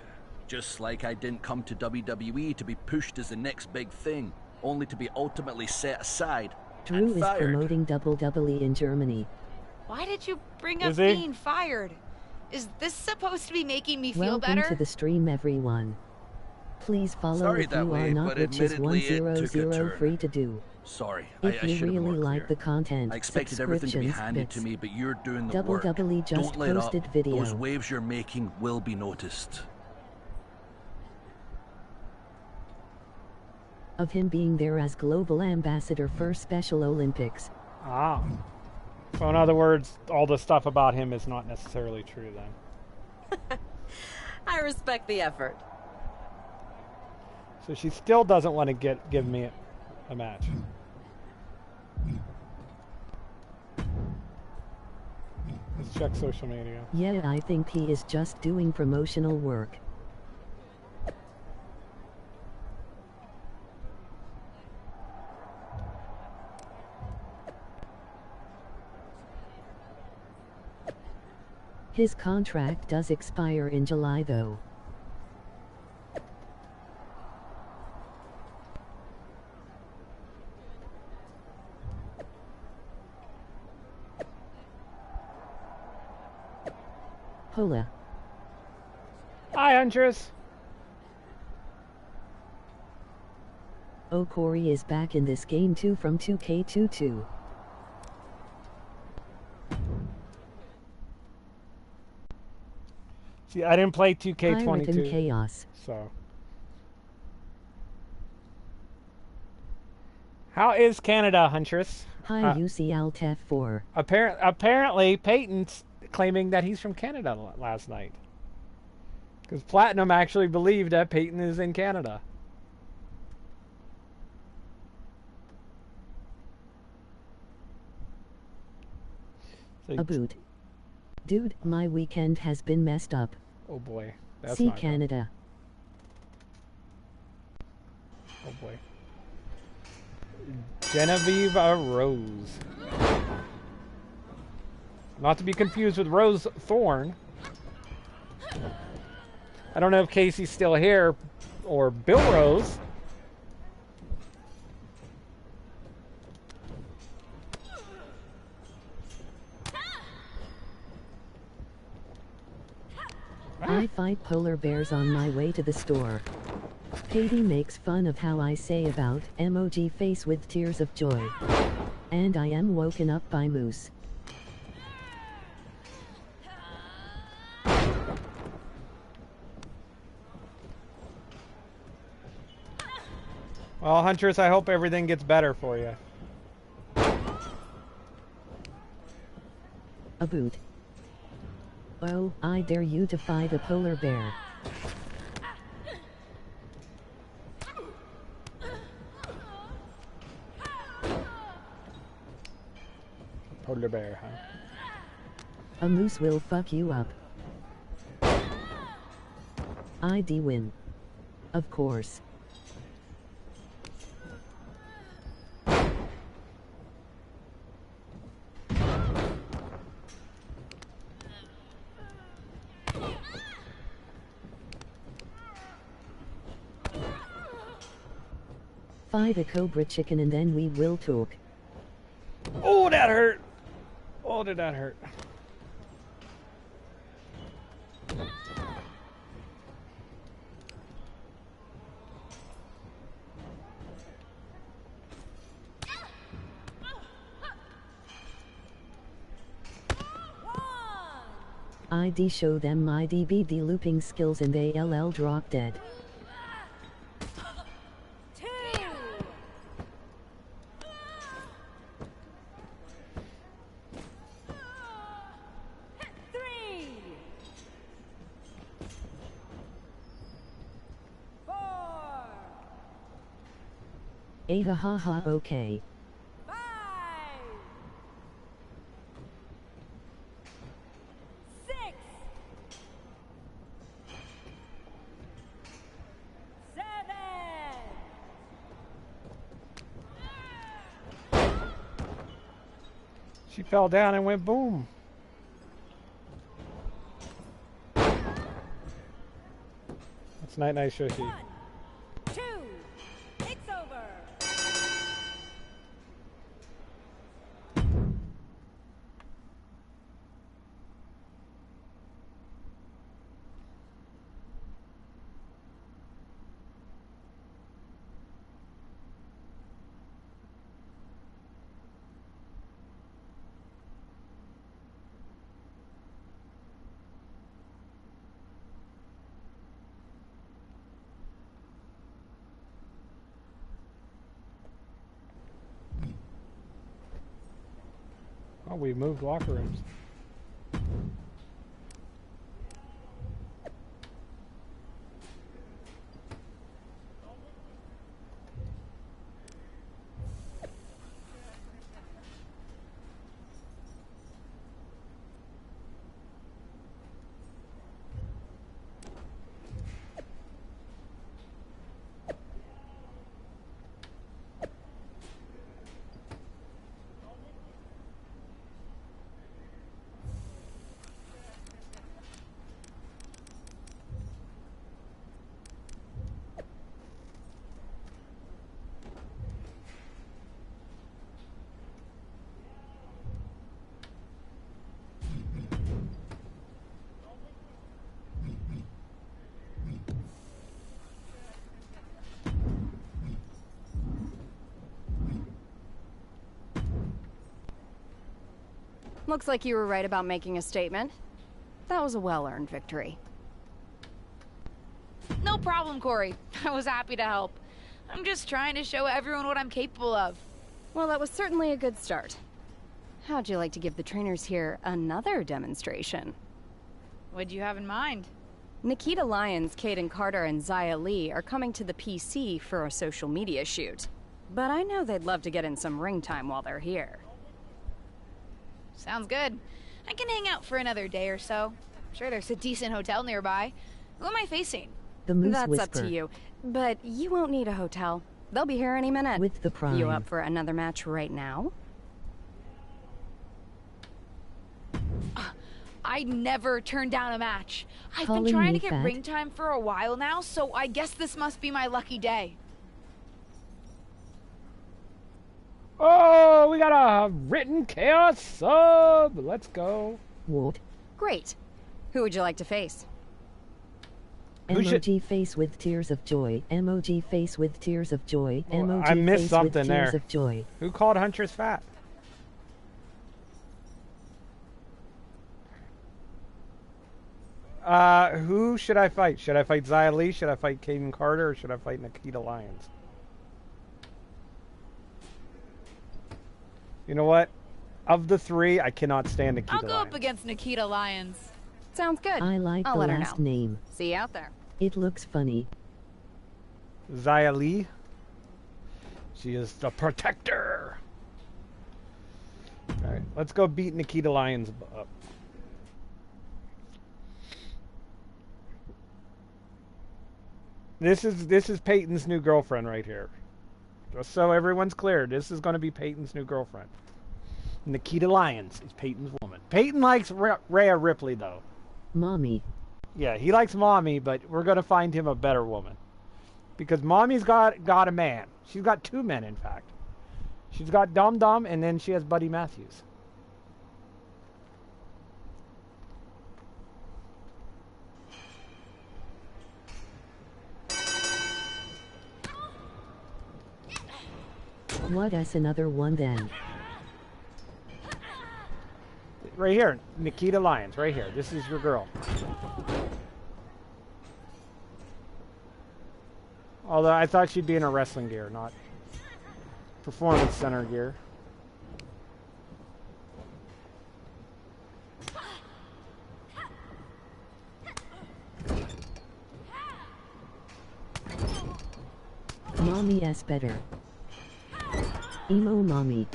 Just like I didn't come to WWE to be pushed as the next big thing, only to be ultimately set aside. Drew is promoting WWE in Germany. Why did you bring up Is he? being fired? Is this supposed to be making me feel Welcome better? to the stream, everyone. Please follow Sorry if that you way, are not, but which is admittedly it took a 100 turn. free to do. Sorry, If I you should have been really more like clear. the content, I expected everything to be subscriptions, handed to bits. me, but you're doing the work. WWE just Don't let up. posted video. Those waves you're making will be noticed. Of him being there as global ambassador for Special Olympics. Ah. So in other words, all the stuff about him is not necessarily true then. I respect the effort. So she still doesn't want to give me a match. Let's check social media. Yeah, I think he is just doing promotional work. His contract does expire in July though. Hola. Hi, Huntress. Oh, Corey is back in this game too from 2K22. See, I didn't play 2K22. Pirate and Chaos. So. How is Canada, Huntress? Hi, UCL 4. Apparently, Peyton's claiming that he's from Canada last night. Because Platinum actually believed that Peyton is in Canada. A boot. Dude, my weekend has been messed up. Oh boy. That's See not good. Canada. Oh boy. Genevieve Rose. Not to be confused with Rose Thorne. I don't know if Casey's still here or Bill Rose. I fight polar bears on my way to the store. Katie makes fun of how I say about emoji face with tears of joy. And I am woken up by moose. Well, Huntress, I hope everything gets better for you. A boot. Oh, I dare you to fight a polar bear. Polar bear, huh? A moose will fuck you up. ID win. Of course. Fight a cobra chicken and then we will talk. Oh, that hurt. Oh, did that hurt. ID show them my DBD looping skills and ALL drop dead. Ava haha okay. She fell down and went boom. That's Night Night Shushi. Oh, we moved locker rooms. Looks like you were right about making a statement. That was a well-earned victory. No problem, Corey. I was happy to help. I'm just trying to show everyone what I'm capable of. Well, that was certainly a good start. How'd you like to give the trainers here another demonstration? What'd you have in mind? Nikita Lyons, Kaden Carter, and Zaya Lee are coming to the PC for a social media shoot. But I know they'd love to get in some ring time while they're here. Sounds good. I can hang out for another day or so. I'm sure there's a decent hotel nearby. Who am I facing? The Moose That's Whisper. up to you. But you won't need a hotel. They'll be here any minute. With the Prime. You up for another match right now? I never turn down a match. I've been Calling trying me to get fat? ring time for a while now, so I guess this must be my lucky day. Oh, we got a written chaos sub. Let's go. What? Great. Who would you like to face? Emoji face with tears of joy. Emoji face with tears of joy. Emoji I missed face something with there. tears of joy. Who called Huntress fat? Who should I fight? Should I fight Zia Lee? Should I fight Kaden Carter? Or should I fight Nikita Lyons? You know what? of the three, I cannot stand Nikita I'll go Lyons. up against Nikita Lyons. Sounds good. I like I'll the let her last know. name. See you out there. It looks funny. Xia Li. She is the protector. All right, let's go beat Nikita Lyons up. This is Peyton's new girlfriend right here. Just so everyone's clear, this is going to be Peyton's new girlfriend. Nikita Lyons is Peyton's woman. Peyton likes Rhea Ripley, though. Mommy. Yeah, he likes Mommy, but we're going to find him a better woman. Because Mommy's got a man. She's got two men, in fact. She's got Dum Dum, and then she has Buddy Matthews. What is another one then? Right here, Nikita Lyons, right here. This is your girl. Although I thought she'd be in her wrestling gear, not performance center gear. Mommy is better. Emo mommy.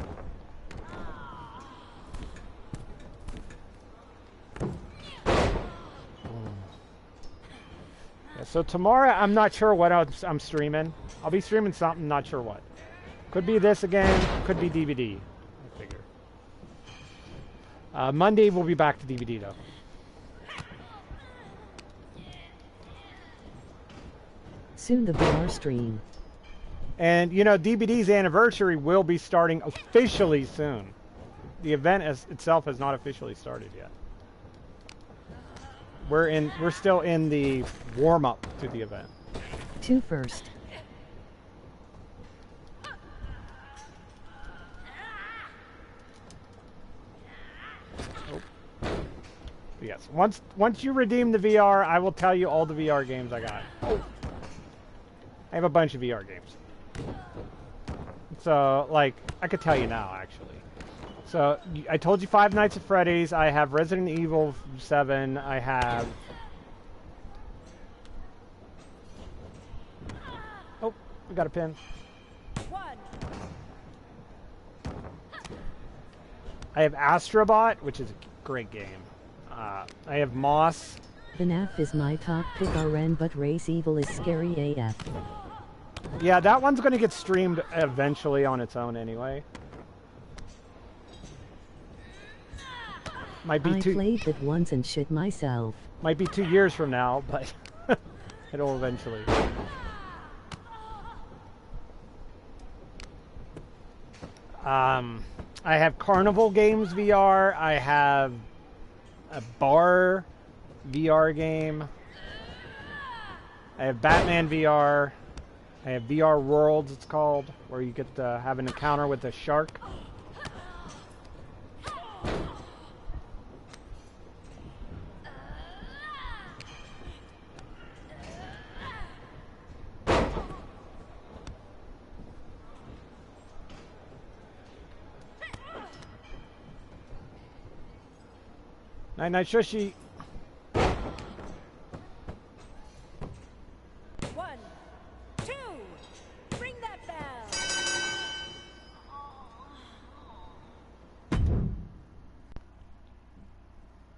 Yeah, so tomorrow, I'm not sure what else I'm streaming. I'll be streaming something, not sure what. Could be this again, could be DVD. I figure. Monday, we'll be back to DVD, though. Soon the VR stream. And, you know, DBD's anniversary will be starting officially soon. The event itself has not officially started yet. We're still in the warm-up to the event. Two first. Yes. Once you redeem the VR, I will tell you all the VR games I got. I have a bunch of VR games. So, like, I could tell you now, actually. So, I told you Five Nights at Freddy's. I have Resident Evil 7. I have... Oh, we got a pin. I have Astrobot, which is a great game. I have Moss. FNAF is my top pick RN, but Race Evil is scary AF. Yeah, that one's going to get streamed eventually on its own anyway. Might be I played it once and shit myself. Might be 2 years from now, but it'll eventually. I have Carnival Games VR. I have a bar VR game. I have Batman VR. I have VR Worlds, it's called, where you get to have an encounter with a shark. Night Night Shushi.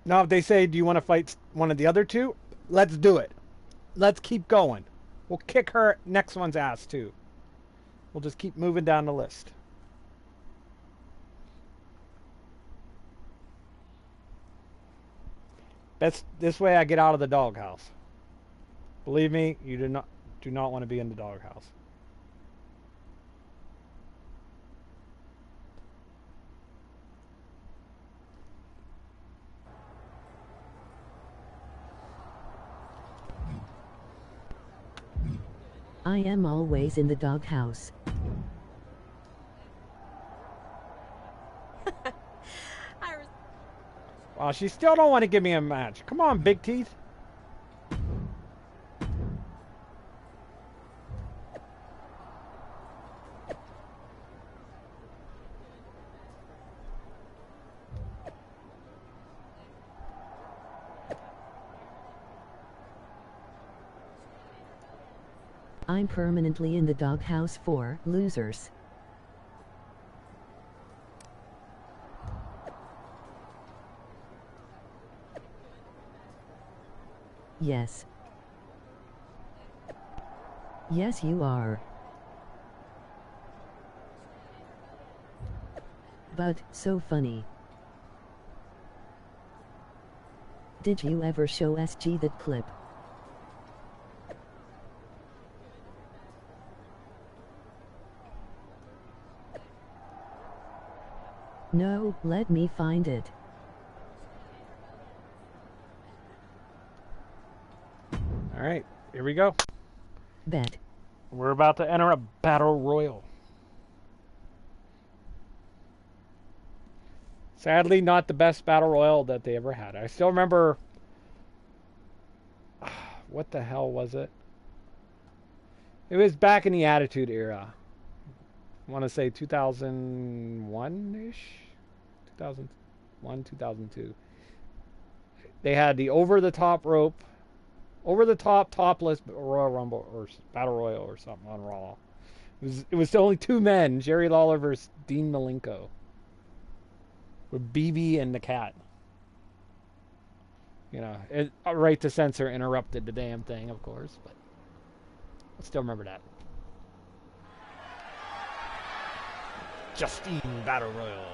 Now, if they say, do you want to fight one of the other two? Let's do it. Let's keep going. We'll kick her next one's ass, too. We'll just keep moving down the list. This way I get out of the doghouse. Believe me, you do not want to be in the doghouse. I am always in the doghouse. Well, she still don't want to give me a match. Come on, Big Teeth. I'm permanently in the doghouse for losers. Yes. Yes, you are. But, so funny. Did you ever show SG that clip? No, let me find it. Alright, here we go. Bet. We're about to enter a battle royal. Sadly, not the best battle royal that they ever had. I still remember... What the hell was it? It was back in the Attitude Era. I want to say 2001-ish? 2001, 2002. They had the over-the-top rope, over-the-top topless Royal Rumble or Battle Royal or something on Raw. It was only two men, Jerry Lawler versus Dean Malenko. With BB and the Cat. You know, Right to Censor interrupted the damn thing, of course, but I still remember that. Justine Battle Royal.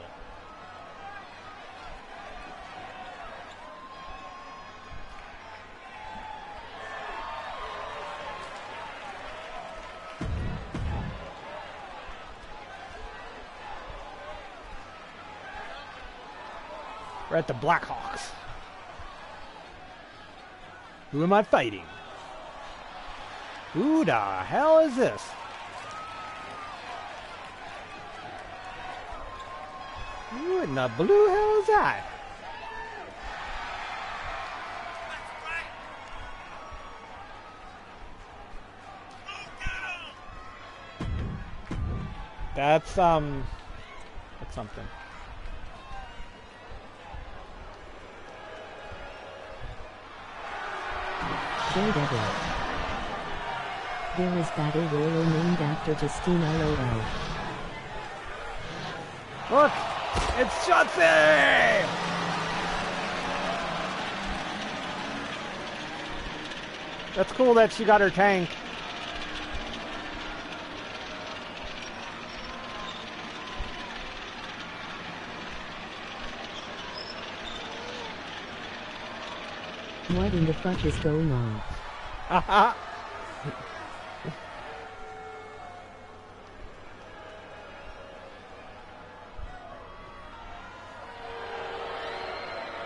We're at the Blackhawks. Who am I fighting? Who the hell is this? Who in the blue hell is that? That's something. Daredevil. There is Battle Royal named after Justine LOL. Look! It's Shotzi! That's cool that she got her tank. What in the fuck is going on? Haha!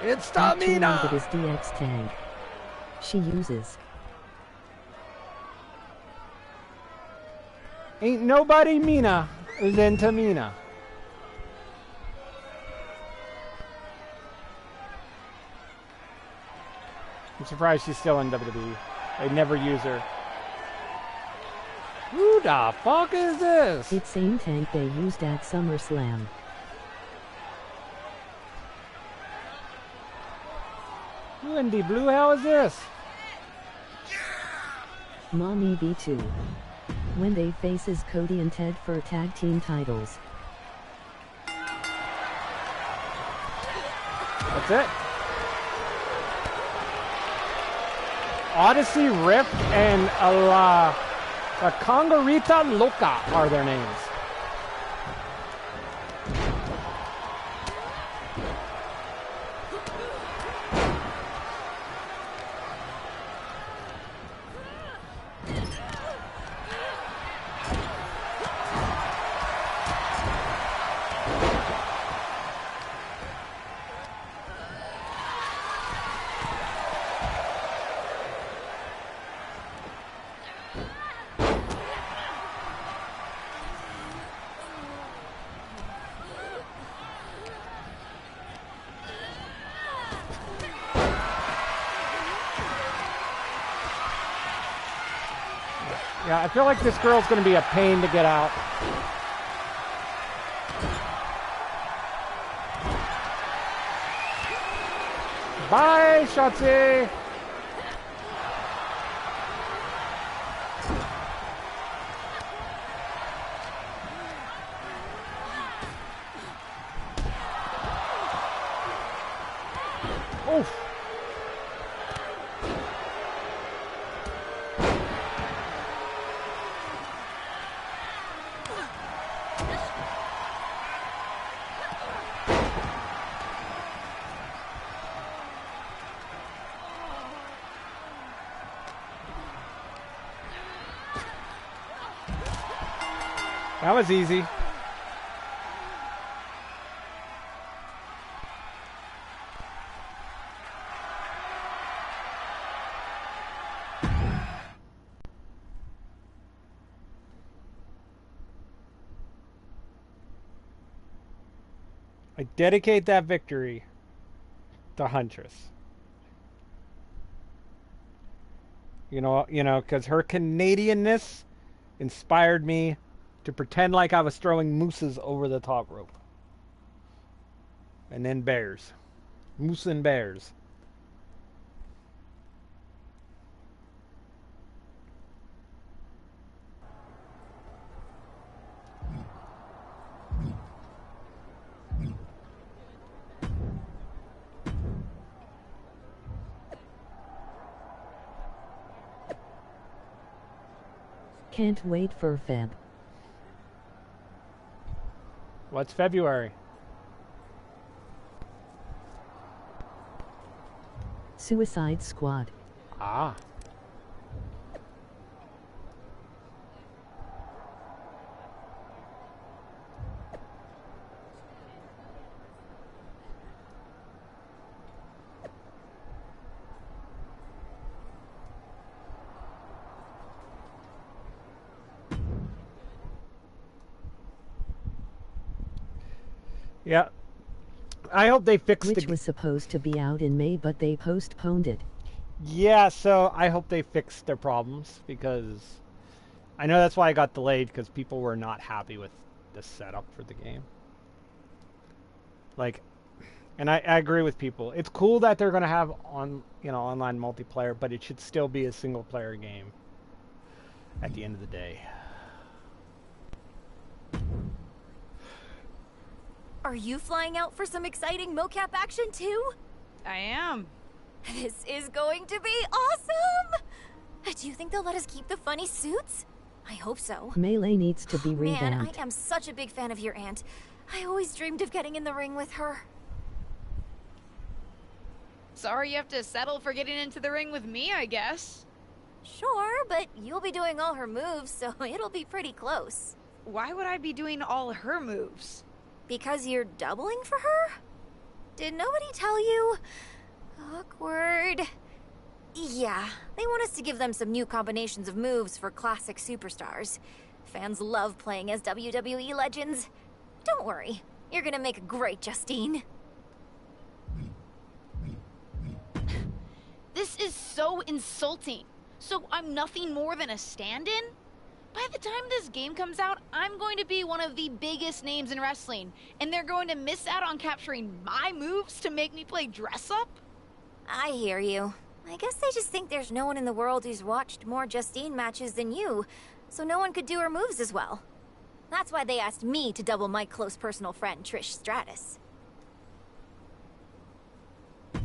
It's Tamina! That is DX tank. She uses. Ain't nobody Mina than Tamina. I'm surprised she's still in WWE. They never use her. Who the fuck is this? It's same tank they used at SummerSlam. Who in the blue hell is this? Mommy V2. When they faces Cody and Ted for tag team titles. That's it. Odyssey Rift and La Congarita Loca are their names. Yeah, I feel like this girl's going to be a pain to get out. Bye, Shotzi! Oof. That was easy. I dedicate that victory to Huntress. You know, because her Canadianness inspired me to pretend like I was throwing mooses over the top rope. And then bears. Moose and bears. Can't wait for Feb. What's February? Suicide Squad. Ah. Yeah. I hope they fix Which was supposed to be out in May, but they postponed it. Yeah, so I hope they fix their problems, because I know that's why I got delayed, because people were not happy with the setup for the game. Like, and I agree with people. It's cool that they're going to have online multiplayer, but it should still be a single player game at the end of the day. Are you flying out for some exciting mocap action too? I am. This is going to be awesome! Do you think they'll let us keep the funny suits? I hope so. Melee needs to be Man, revamped. I am such a big fan of your aunt. I always dreamed of getting in the ring with her. Sorry you have to settle for getting into the ring with me, I guess. Sure, but you'll be doing all her moves, so it'll be pretty close. Why would I be doing all her moves? Because you're doubling for her? Did nobody tell you? Awkward. Yeah, they want us to give them some new combinations of moves for classic superstars. Fans love playing as WWE legends. Don't worry, you're gonna make a great Justine. This is so insulting. So I'm nothing more than a stand-in? By the time this game comes out, I'm going to be one of the biggest names in wrestling, and they're going to miss out on capturing my moves to make me play dress-up? I hear you. I guess they just think there's no one in the world who's watched more Justine matches than you, so no one could do her moves as well. That's why they asked me to double my close personal friend, Trish Stratus.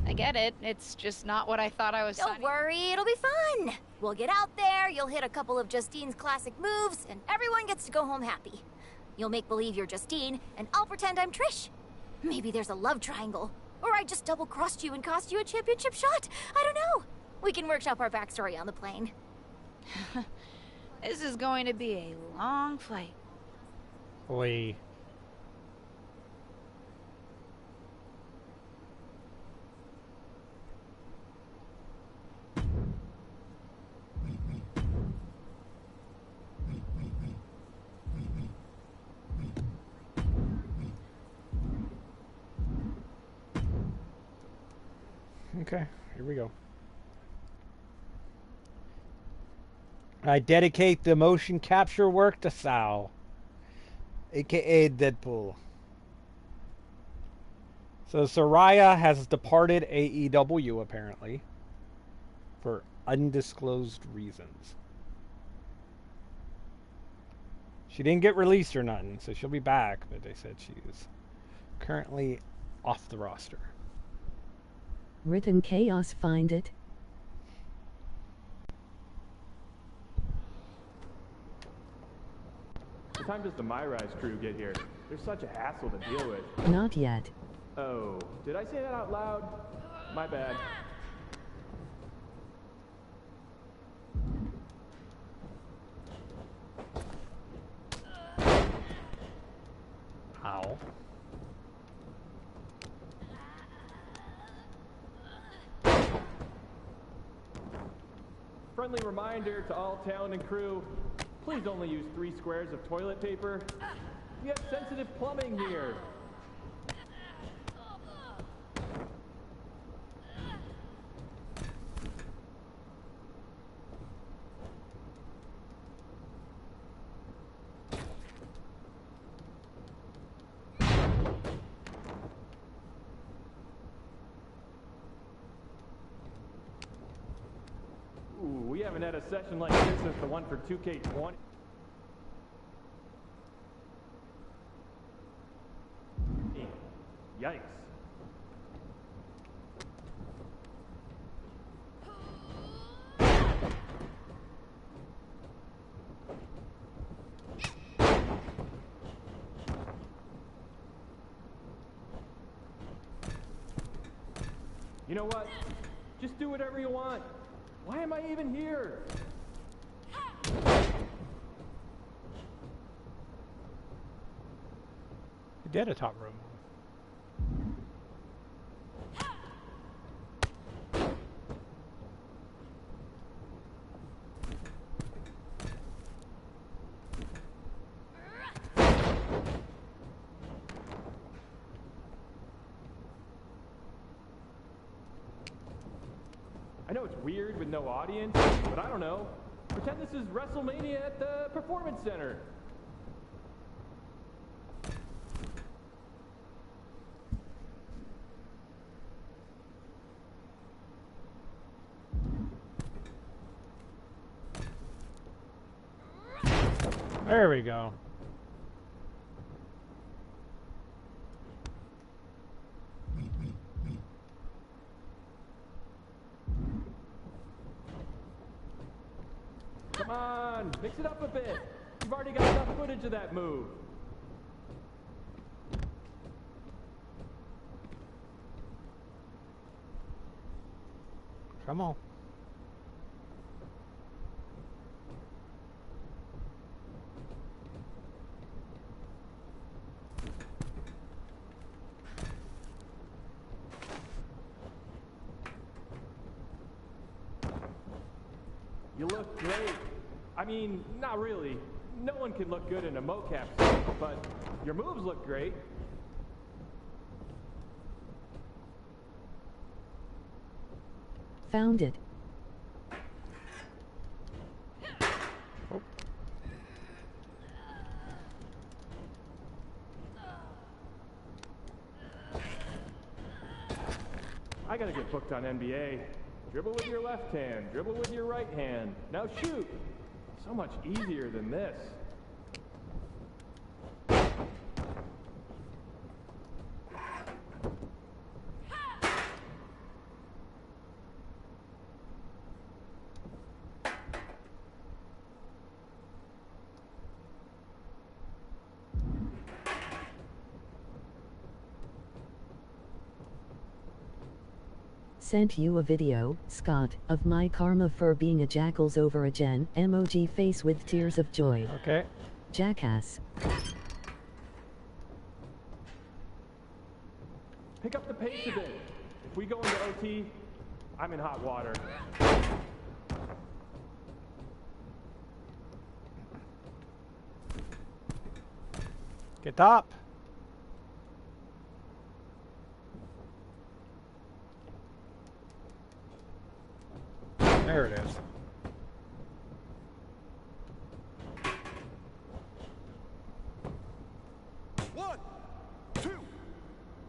I get it. It's just not what I thought I was Don't worry, it'll be fun. We'll get out there, you'll hit a couple of Justine's classic moves, and everyone gets to go home happy. You'll make believe you're Justine, and I'll pretend I'm Trish. Maybe there's a love triangle. Or I just double-crossed you and cost you a championship shot. I don't know. We can workshop our backstory on the plane. This is going to be a long flight. Oi. Okay, here we go. I dedicate the motion capture work to Sal, aka Deadpool. So Soraya has departed AEW apparently for undisclosed reasons. She didn't get released or nothing, so she'll be back, but they said she is currently off the roster. Written chaos, find it. What time does the My Rise crew get here? They're such a hassle to deal with. Not yet. Oh, did I say that out loud? My bad. Ow. Friendly reminder to all talent and crew, please only use 3 squares of toilet paper. We have sensitive plumbing here. Ooh, we haven't had a session like this since the one for 2K20. Yikes. You know what? Just do whatever you want. Why am I even here? You did a top room. I know it's weird with no audience, but I don't know. Pretend this is WrestleMania at the Performance Center. There we go. Come on, mix it up a bit. You've already got enough footage of that move. Come on. You look great. I mean, not really. No one can look good in a mocap suit, but your moves look great. Found it. Oh. I gotta get booked on NBA. Dribble with your left hand, dribble with your right hand. Now shoot! So much easier than this. Sent you a video, Scott, of my karma for being a jackals over a gen emoji face with tears of joy. Okay. Jackass. Pick up the pace a bit. If we go into OT, I'm in hot water. Get up. There it is. One, two,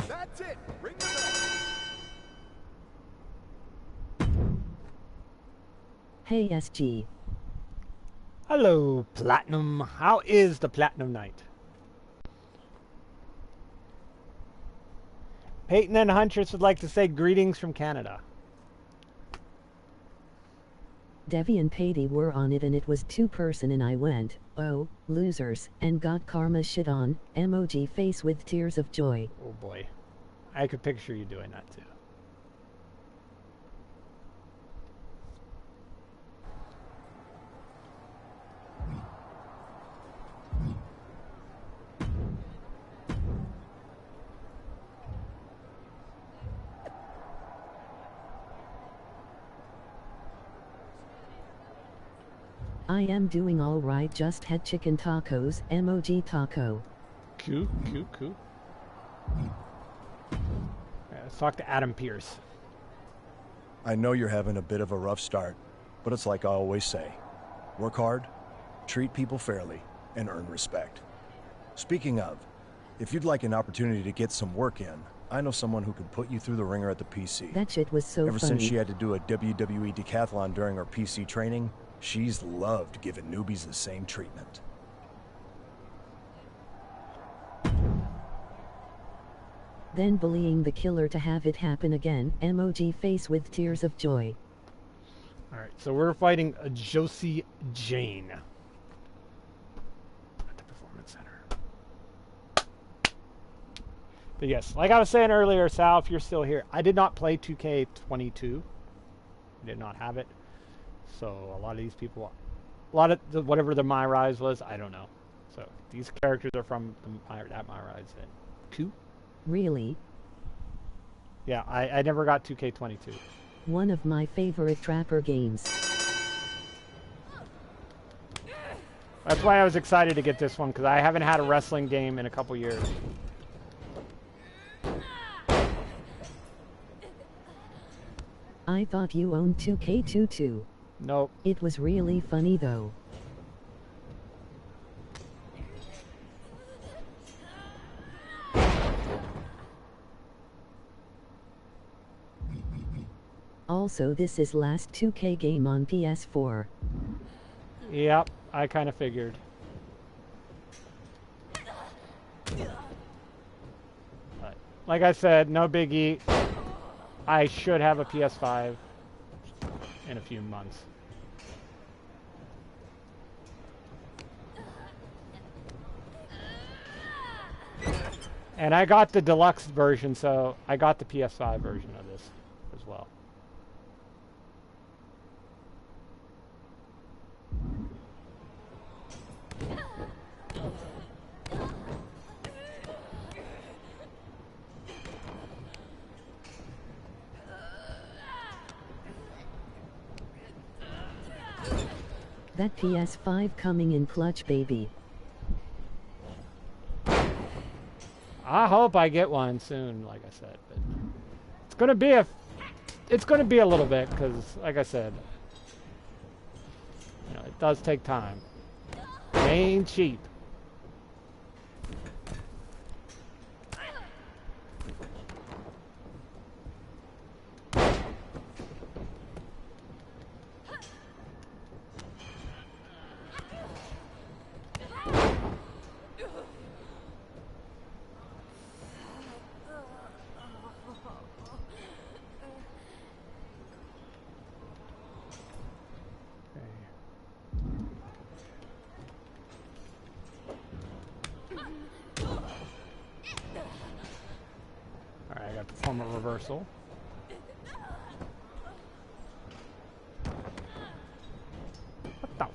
that's it. Ring the bell. Hey SG. Hello, Platinum. How is the Platinum Night? Peyton and Huntress would like to say greetings from Canada. Devi and Patty were on it and it was two-person and I went, oh, losers, and got karma shit on, emoji face with tears of joy. Oh boy. I could picture you doing that too. I am doing alright, just had chicken tacos, emoji taco. Cool. Let's talk to Adam Pierce. I know you're having a bit of a rough start, but it's like I always say. Work hard, treat people fairly, and earn respect. Speaking of, if you'd like an opportunity to get some work in, I know someone who can put you through the ringer at the PC. That shit was so Ever funny. since she had to do a WWE decathlon during her PC training, she's loved giving newbies the same treatment. Then bullying the killer to have it happen again, emoji face with tears of joy. Alright, so we're fighting a Josie Jane at the Performance Center. But yes, like I was saying earlier, Sal, if you're still here, I did not play 2K22. I did not have it. So a lot of these people, whatever the My Rise was, I don't know. So these characters are from that My Rise and Q. Really? Yeah, I never got 2K22. One of my favorite trapper games. That's why I was excited to get this one, because I haven't had a wrestling game in a couple years. I thought you owned 2K22. Nope. It was really funny though. Also, this is last 2K game on PS4. Yep, I kind of figured. But, like I said, no biggie. I should have a PS5 in a few months. And I got the deluxe version, so I got the PS5 version of this as well. That PS5 coming in clutch, baby. I hope I get one soon, like I said, but it's gonna be a little bit, because like I said, you know, it does take time. It ain't cheap. Reversal. What the?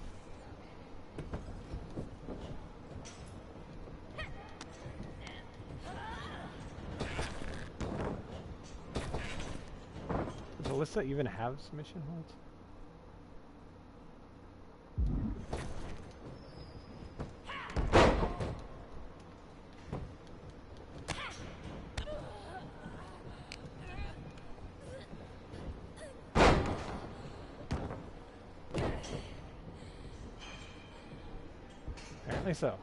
Does Alyssa even have submission holds? Apparently so.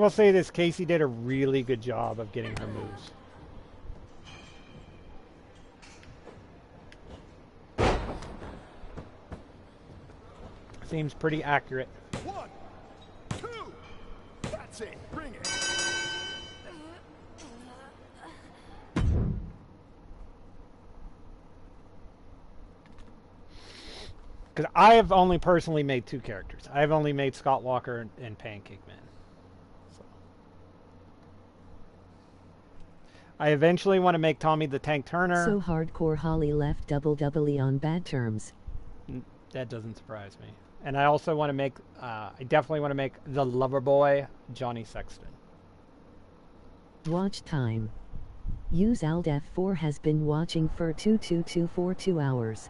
will say this, Casey did a really good job of getting her moves. Seems pretty accurate. 1, 2, that's it, bring it. Because I have only personally made 2 characters. I have only made Scott Walker and Pancake Man. So. I eventually want to make Tommy the Tank Turner. So hardcore Holly left WWE on bad terms. That doesn't surprise me. And I also want to make, I definitely want to make the lover boy, Johnny Sexton. Watch time. Use Alt F4 has been watching for 2 hours.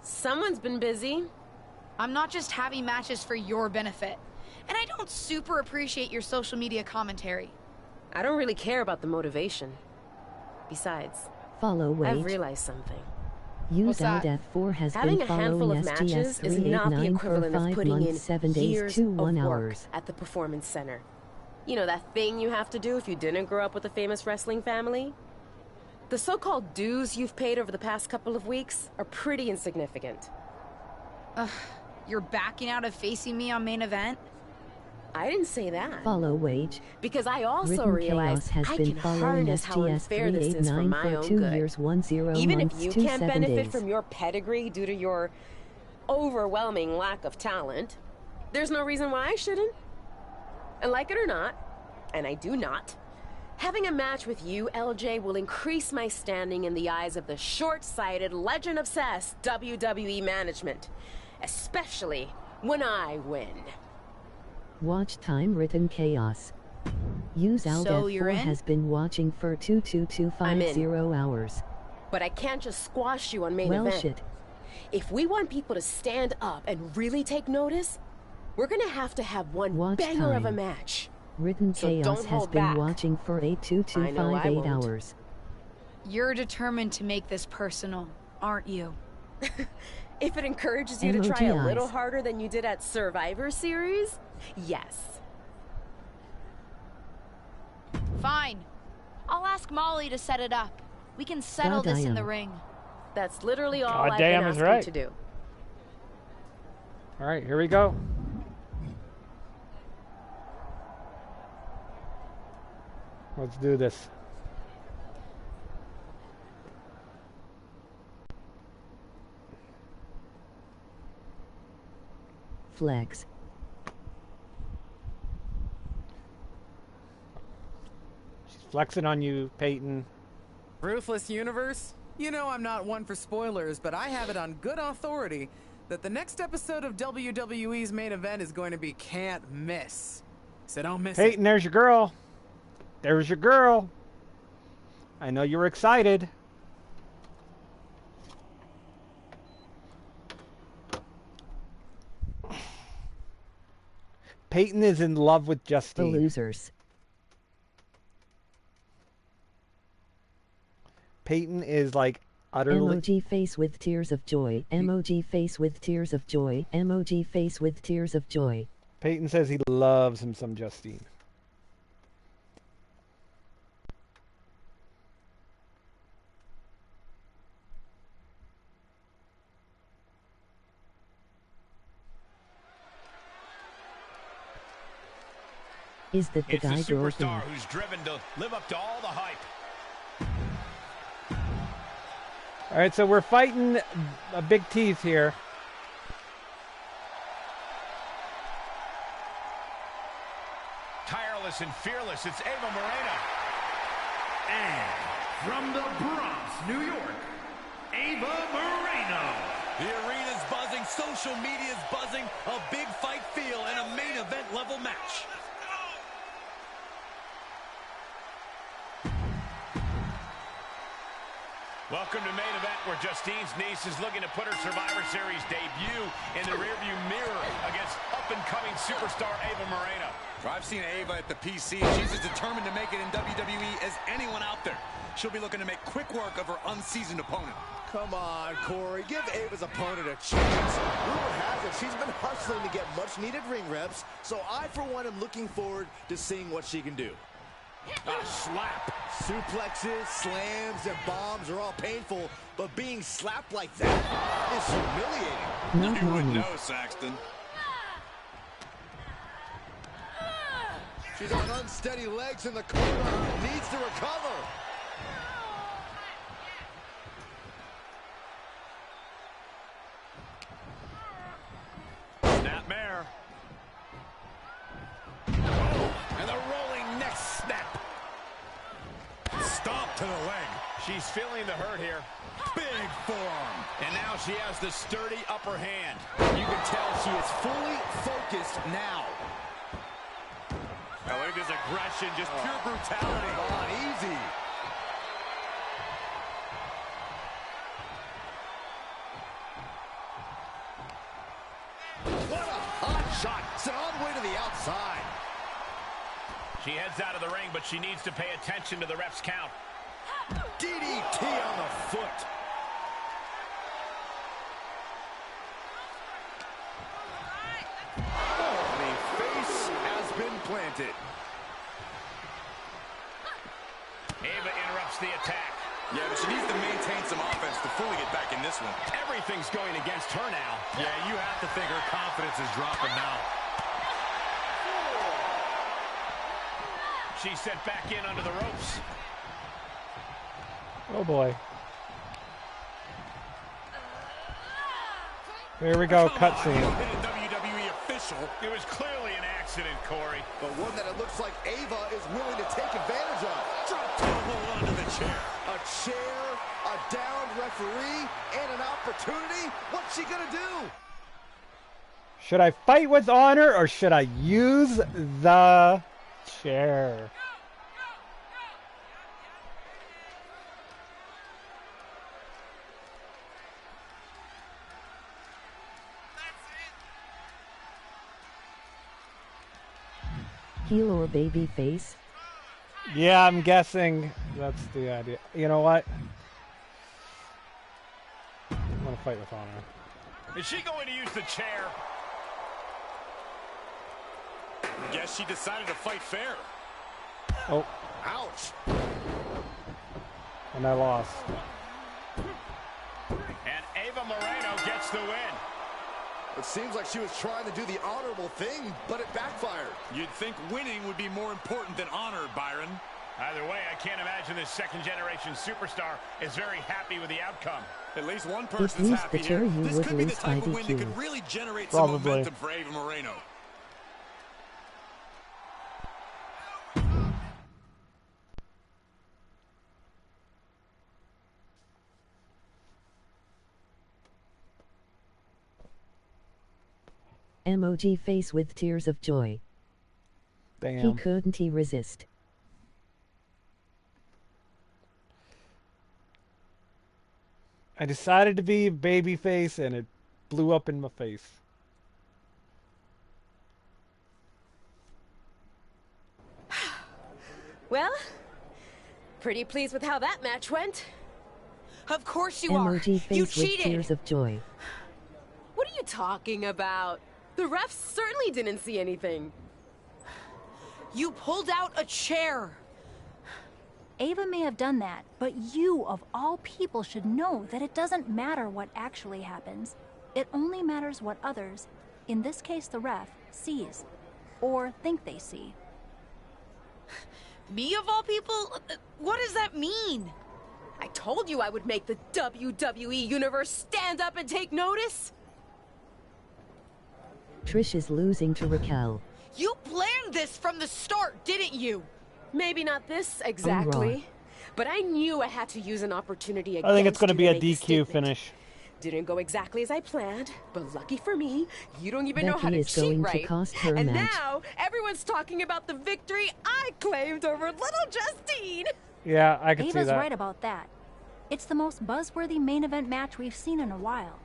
Someone's been busy. I'm not just having matches for your benefit. And I don't super appreciate your social media commentary. I don't really care about the motivation. Besides, Follow Wage. I've realized something. Use Alt F4 has Having been a handful following of matches is not the SGS389 for equivalent of 5 putting in months, 7 days years to of 1 work hours. at the Performance Center. You know, that thing you have to do if you didn't grow up with a famous wrestling family? The so-called dues you've paid over the past couple of weeks are pretty insignificant. Ugh, you're backing out of facing me on main event? I didn't say that. Follow Wage. Because I also Written realized Chaos has I been can following harness how unfair this is for SGS389 my for own 2 good. years, 10 Even months if you to can't 7 benefit days. from your pedigree due to your overwhelming lack of talent, there's no reason why I shouldn't. And like it or not, and I do not, having a match with you, LJ, will increase my standing in the eyes of the short-sighted, legend-obsessed WWE management, especially when I win. Watch time. Written Chaos. Use Alt So you're F4 in? has been watching for 2 hours. But I can't just squash you on main Well, event. shit. If we want people to stand up and really take notice, we're gonna have to have one Watch banger of a time. match. Written So Chaos don't has hold been back. watching for 2 to I know I 8 won't. hours. You're determined to make this personal, aren't you? If it encourages you to try a MOGIs. little harder than you did at Survivor Series, yes. Fine. I'll ask Molly to set it up. We can settle this in the ring. That's literally all I've Goddamn been is asking right. to do. All right, here we go. Let's do this. Flex. She's flexing on you, Peyton. Ruthless Universe? You know I'm not one for spoilers, but I have it on good authority that the next episode of WWE's main event is going to be can't miss. So don't miss Peyton, there's your girl. There's your girl. I know you're excited. Peyton is in love with The Justine. losers. Peyton is like utterly. Emoji face with tears of joy. Emoji face with tears of joy. Emoji face with tears of joy. Peyton says he loves him some Justine. Is that the It's the guy girl thing? superstar who's driven to live up to all the hype. All right, so we're fighting a big teeth here. Tireless and fearless, it's Ava Moreno. And from the Bronx, New York, Ava Moreno. The arena's buzzing, social media's buzzing, a big fight feel in a main event level match. Welcome to main event, where Justine's niece is looking to put her Survivor Series debut in the rearview mirror against up-and-coming superstar Ava Moreno. I've seen Ava at the PC, and she's as determined to make it in WWE as anyone out there. She'll be looking to make quick work of her unseasoned opponent. Come on, Corey. Give Ava's opponent a chance. Rumor has it she's been hustling to get much-needed ring reps, so I, for one, am looking forward to seeing what she can do. A slap. Suplexes, slams, and bombs are all painful, but being slapped like that is humiliating. You would know, Saxton. She's on unsteady legs in the corner. Needs to recover. Snapmare. Oh, and the rolling neck snap. Stomp to the leg. She's feeling the hurt here. Big forearm. And now she has the sturdy upper hand. You can tell she is fully focused now. Oh, look at this aggression, just pure brutality. Come on, easy. What a hot shot. Sent all the way to the outside. She heads out of the ring, but she needs to pay attention to the ref's count. DDT on the foot. The face has been planted. Ava interrupts the attack. Yeah, but she needs to maintain some offense to fully get back in this one. Everything's going against her now. Yeah, you have to think her confidence is dropping now. She's sent back in under the ropes. Oh boy. Here we go, cutscene. WWE official. It was clearly an accident, Corey. But one that it looks like Ava is willing to take advantage of. Drop toe, hold on to the chair. A chair, a downed referee, and an opportunity. What's she gonna do? Should I fight with honor or should I use the chair? Heel or baby face? Yeah, I'm guessing that's the idea. You know what? I want to fight with honor. Is she going to use the chair? Guess she decided to fight fair. Oh. Ouch. And I lost. And Ava Moreno gets the win. It seems like she was trying to do the honorable thing, but it backfired. You'd think winning would be more important than honor, Byron. Either way, I can't imagine this second-generation superstar is very happy with the outcome. At least one At person's least happy the here. chair you This would could be the lose by type of win that DQ. could really generate Probably. some momentum for Ava Moreno. Emoji face with tears of joy. Damn. He couldn't resist. I decided to be babyface and it blew up in my face. Well, pretty pleased with how that match went. Of course you Emoji are. face You with cheated. tears of joy. What are you talking about? The refs certainly didn't see anything. You pulled out a chair. Ava may have done that, but you, of all people, should know that it doesn't matter what actually happens. It only matters what others, in this case the ref, sees. Or think they see. Me of all people? What does that mean? I told you I would make the WWE Universe stand up and take notice. Trish is losing to Raquel. You planned this from the start, didn't you? Maybe not this exactly, but I knew I had to use an opportunity against I think it's going to you be a make DQ statement. finish. Didn't go exactly as I planned, but lucky for me, you don't even know Becky how to is cheat going to right. cost her a And match. now everyone's talking about the victory I claimed over little Justine. Yeah, I could see Ava's that. right about that. It's the most buzzworthy main event match we've seen in a while.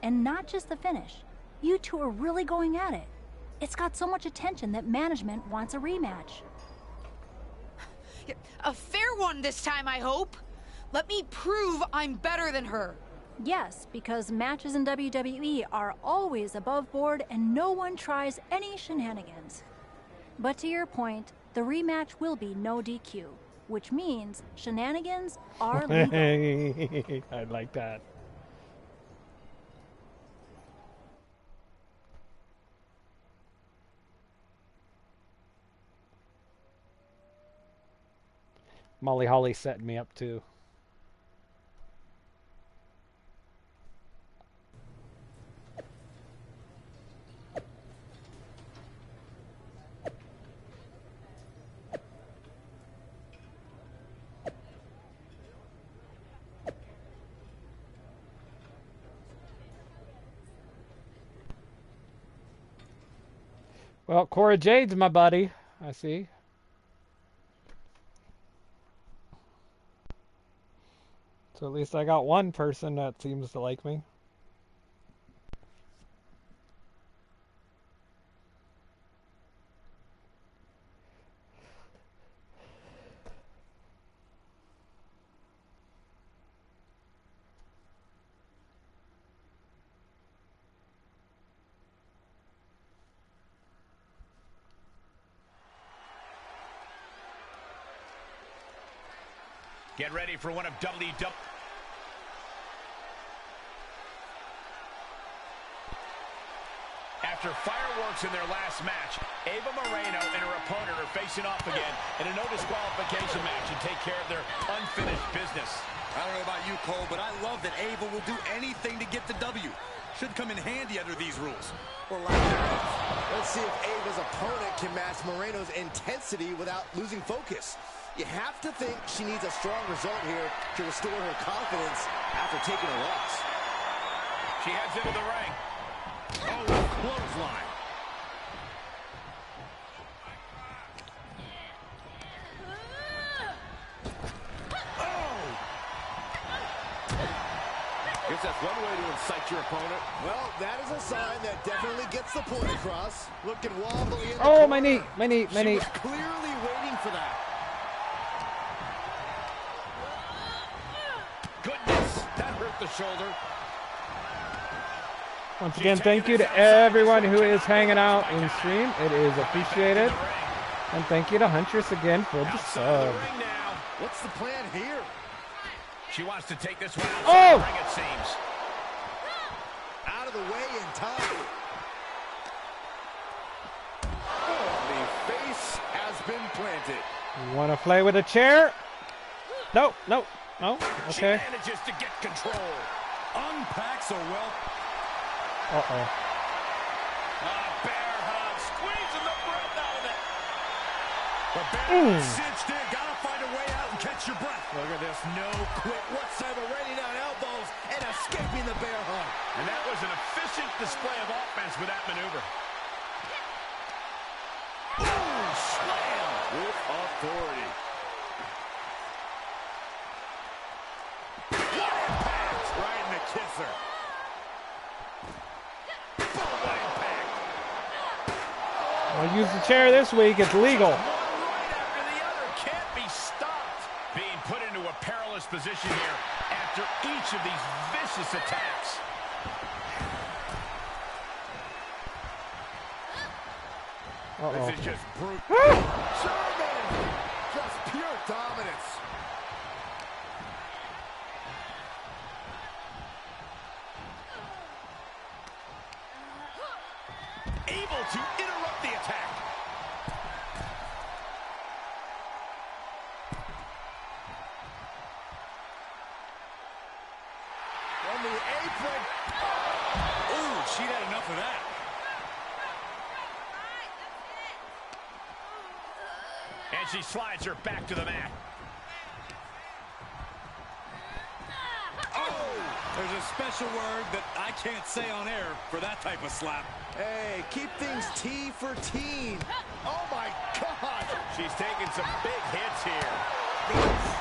And not just the finish. You two are really going at it. It's got so much attention that management wants a rematch. A fair one this time, I hope. Let me prove I'm better than her. Yes, because matches in WWE are always above board and no one tries any shenanigans. But to your point, the rematch will be no DQ, which means shenanigans are legal. I like that. Molly Holly setting me up too. Well, Cora Jade's my buddy, I see. So at least I got one person that seems to like me. Get ready for one of WWE. After fireworks in their last match, Ava Moreno and her opponent are facing off again in a no disqualification match and take care of their unfinished business. I don't know about you, Cole, but I love that Ava will do anything to get the W. Should come in handy under these rules. Or lack thereof. Let's see if Ava's opponent can match Moreno's intensity without losing focus. You have to think she needs a strong result here to restore her confidence after taking a loss. She heads into the ring. Oh, clothesline. Guess that's one way to incite your opponent. Well, that is a sign that definitely gets the point across. Looking wobbly in the corner. My knee, my knee, my knee. She was clearly waiting for that. Goodness, that hurt the shoulder. Once again, thank you to everyone who is hanging out in stream. It is appreciated. And thank you to Huntress again for the sub. What's the plan here? She wants to take this one outside the ring, it seems. Out of the way in time. Oh, the face has been planted. You want to play with a chair? No, no, no. Okay. She manages to get control. Unpacks a well. Uh-oh. Bear hug, squeezing the breath out of it. The bear cinched in. Gotta find a way out and catch your breath. Look at this, no quit whatsoever. Raining down elbows and escaping the bear hug. And that was an efficient display of offense with that maneuver. Boom! Slam with authority. What impact! Right in the kisser. I'll use the chair this week. It's legal. Right after the other can't be stopped. Being put into a perilous position here after each of these vicious attacks. This is just brutal. German! Just pure dominance. Able to interrupt the attack. On the apron. Ooh, she'd had enough of that. And she slides her back to the mat. There's a special word that I can't say on air for that type of slap. Hey, keep things T for teen. Oh, my God. She's taking some big hits here.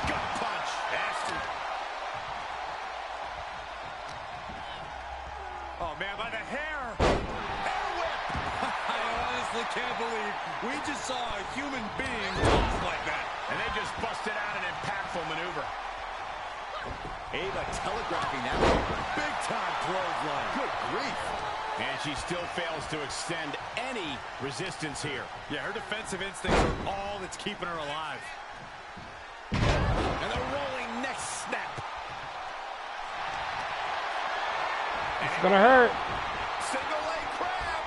Gut punch. Nasty. Ava telegraphing that one. Big time clothesline. Good grief. And she still fails to extend any resistance here. Yeah, her defensive instincts are all that's keeping her alive. And the rolling neck snap. It's gonna hurt. Single leg crab.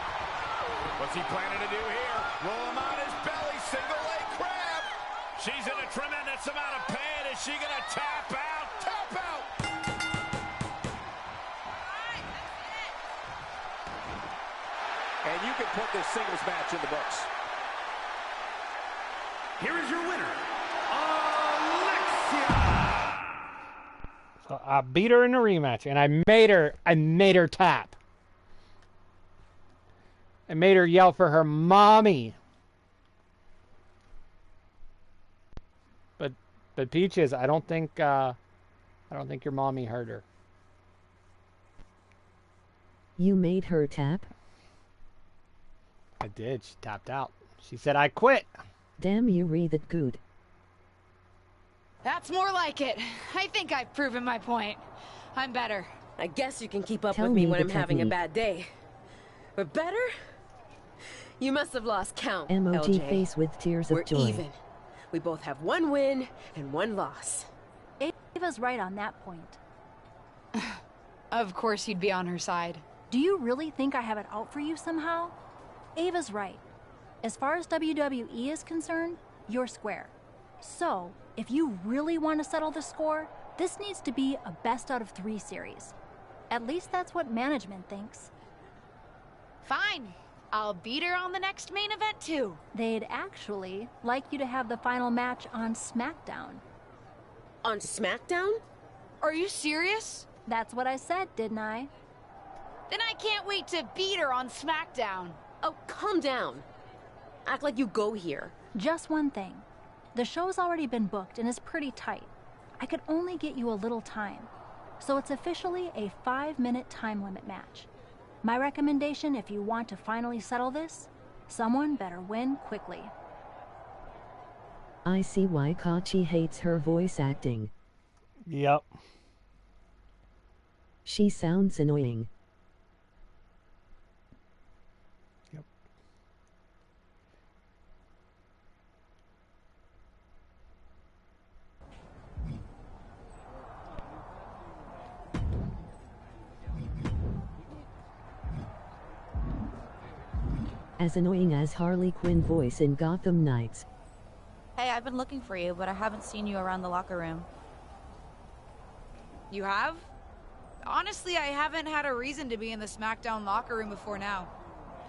What's he planning to do here? Roll him on his belly. Single leg crab. She's in a tremendous amount of pain. Is she gonna tap out? Tap out. And you can put this singles match in the books. Here is your winner, Alexia. So I beat her in the rematch, and I made her tap. I made her yell for her mommy. But Peaches, I don't think your mommy heard her. You made her tap? I did. She tapped out. She said, I quit. Damn, you read it good. That's more like it. I think I've proven my point. I'm better. I guess you can keep up Tell with me me when the I'm having a technique. bad day. But better? You must have lost count, Emoji LJ. face with tears We're of joy. even. We both have one win and one loss. Ava's right on that point. Of course you'd be on her side. Do you really think I have it out for you somehow? Ava's right. As far as WWE is concerned, you're square. So, if you really want to settle the score, this needs to be a best out of 3 series. At least that's what management thinks. Fine. I'll beat her on the next main event too. They'd actually like you to have the final match on SmackDown. On SmackDown? Are you serious? That's what I said, didn't I? Then I can't wait to beat her on SmackDown. Oh, calm down. Act like you go here. Just one thing. The show's already been booked and is pretty tight. I could only get you a little time. So it's officially a 5-minute time limit match. My recommendation, if you want to finally settle this, someone better win quickly. I see why Kachi hates her voice acting. Yep. She sounds annoying. Yep. As annoying as Harley Quinn voice in Gotham Knights. Hey, I've been looking for you, but I haven't seen you around the locker room. You have? Honestly, I haven't had a reason to be in the SmackDown locker room before now.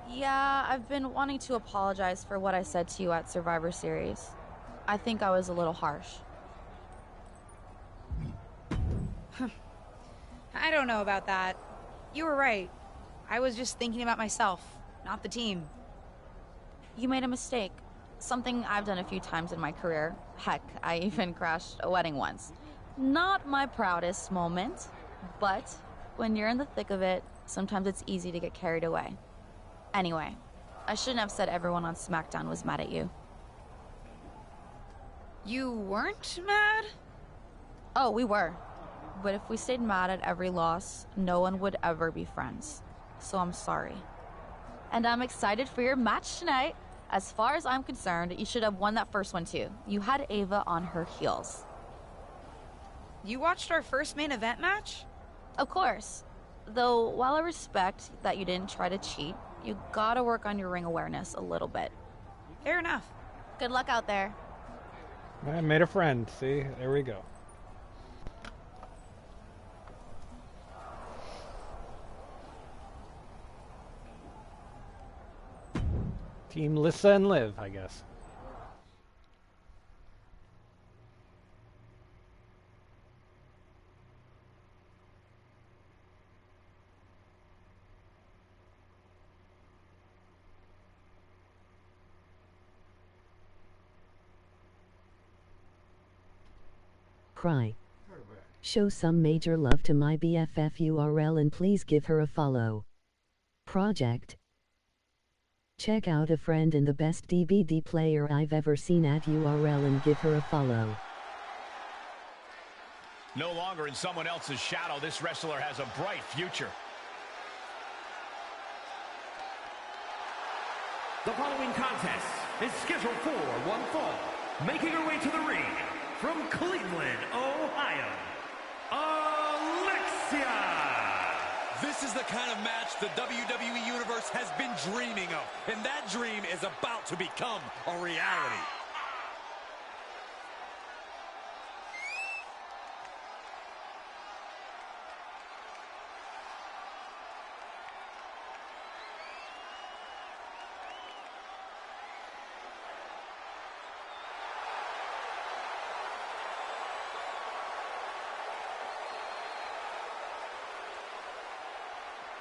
Yeah, I've been wanting to apologize for what I said to you at Survivor Series. I think I was a little harsh. I don't know about that. You were right. I was just thinking about myself, not the team. You made a mistake. Something I've done a few times in my career. Heck, I even crashed a wedding once. Not my proudest moment, but when you're in the thick of it, sometimes it's easy to get carried away. Anyway, I shouldn't have said everyone on SmackDown was mad at you. You weren't mad? Oh, we were. But if we stayed mad at every loss, no one would ever be friends. So I'm sorry. And I'm excited for your match tonight. As far as I'm concerned, you should have won that first one too. You had Ava on her heels. You watched our first main event match? Of course. Though, while I respect that you didn't try to cheat, you gotta work on your ring awareness a little bit. Fair enough. Good luck out there. I made a friend. See, there we go. Team Lissa and Liv, I guess. Cry. Show some major love to my BFF URL and please give her a follow. Project. Check out a friend and the best DVD player I've ever seen at URL and give her a follow. No longer in someone else's shadow, this wrestler has a bright future. The following contest is scheduled for one fall. Making her way to the ring from Cleveland, Ohio, Alexia. This is the kind of match the WWE Universe has been dreaming of, and that dream is about to become a reality.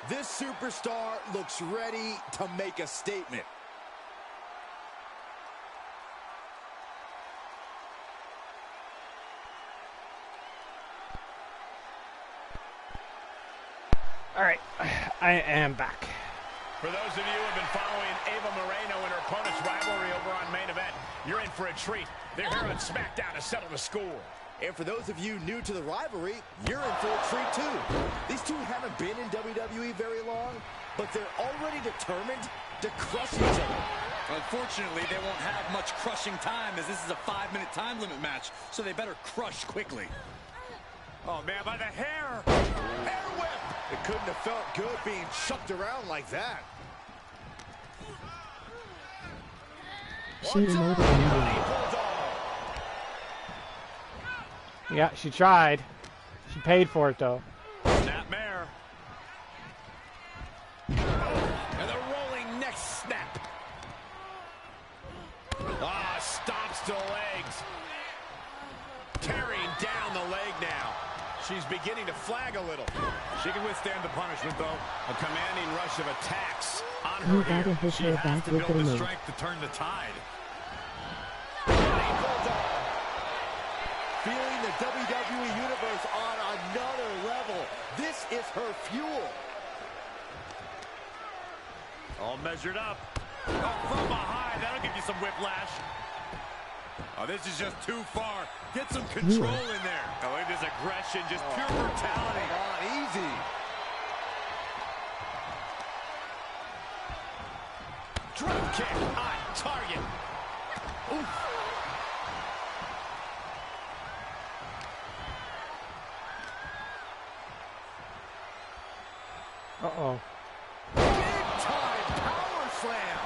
This superstar looks ready to make a statement. All right, I am back. For those of you who have been following Ava Moreno and her opponent's rivalry over on Main Event, you're in for a treat. They're here on SmackDown to settle the score. And for those of you new to the rivalry, you're in for a treat too. These two haven't been in WWE very long, but they're already determined to crush each other. Unfortunately, they won't have much crushing time, as this is a 5-minute time limit match, so they better crush quickly. Oh, man, by the hair! Hair whip! It couldn't have felt good being chucked around like that. She emoted. Yeah, she tried. She paid for it, though. Snapmare. And the rolling neck snap. Ah, stops to legs. Tearing down the leg now. She's beginning to flag a little. She can withstand the punishment, though. A commanding rush of attacks on her here. She has to build the strength to turn the tide. Feeling the WWE Universe on another level. This is her fuel. All measured up. Oh, from behind. That'll give you some whiplash. Oh, this is just too far. Get some control in there. Oh, look at this aggression. Just pure brutality. Come on, easy. Drop kick on target. Oof. Uh-oh. Big-time power slam.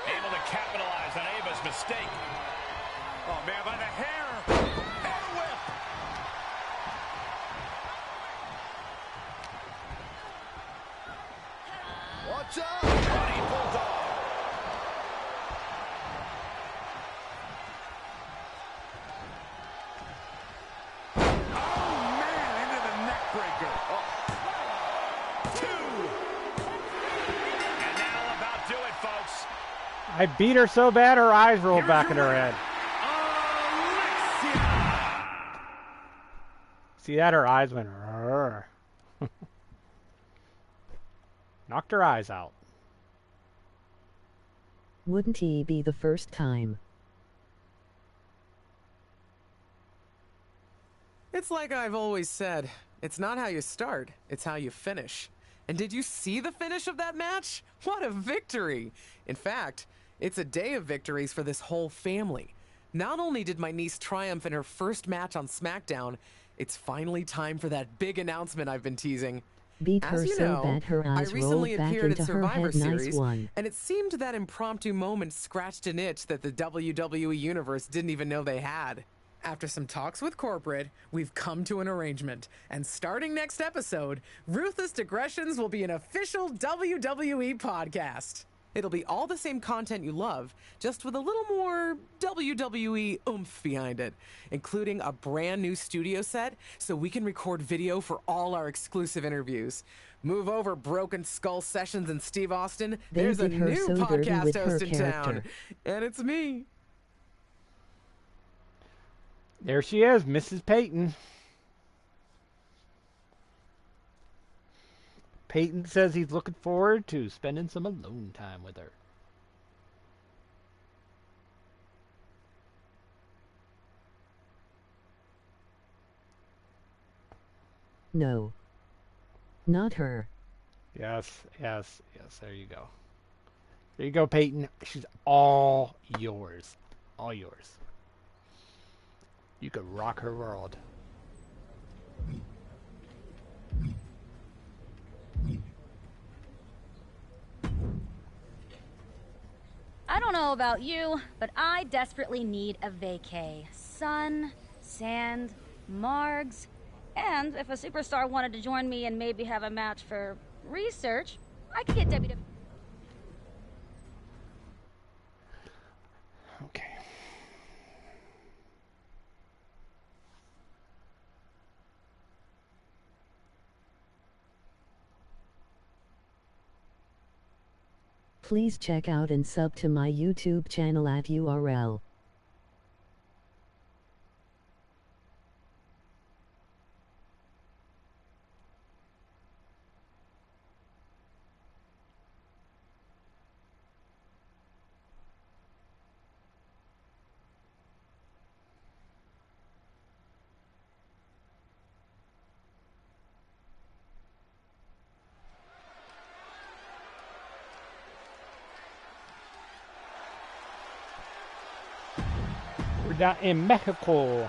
Able to capitalize on Ava's mistake. Oh, man, by the hair. Hair whip. Watch out. Running bulldog. Oh, man, into the neck breaker. Oh. I beat her so bad her eyes rolled back in her head. See that? Her eyes went. Knocked her eyes out. Wouldn't he be the first time? It's like I've always said, it's not how you start, it's how you finish. And did you see the finish of that match? What a victory! In fact, it's a day of victories for this whole family. Not only did my niece triumph in her first match on SmackDown, it's finally time for that big announcement I've been teasing. Beat As her you so know, bad her I eyes recently rolled back appeared at into her Survivor head. Nice Series, one. and it seemed that impromptu moment scratched an itch that the WWE Universe didn't even know they had. After some talks with corporate, we've come to an arrangement, and starting next episode, Ruthless Digressions will be an official WWE podcast. It'll be all the same content you love, just with a little more WWE oomph behind it, including a brand new studio set so we can record video for all our exclusive interviews. Move over, Broken Skull Sessions and Steve Austin. They There's a did her new so dirty podcast with her host in town, character. and it's me. There she is, Mrs. Peyton. Peyton says he's looking forward to spending some alone time with her. No. Not her. Yes, yes, yes. There you go. There you go, Peyton. She's all yours. All yours. You could rock her world. I don't know about you, but I desperately need a vacay. Sun, sand, margs, and if a superstar wanted to join me and maybe have a match for research, I could get WWE. Okay. Please check out and sub to my YouTube channel at URL. We're down in Mexico.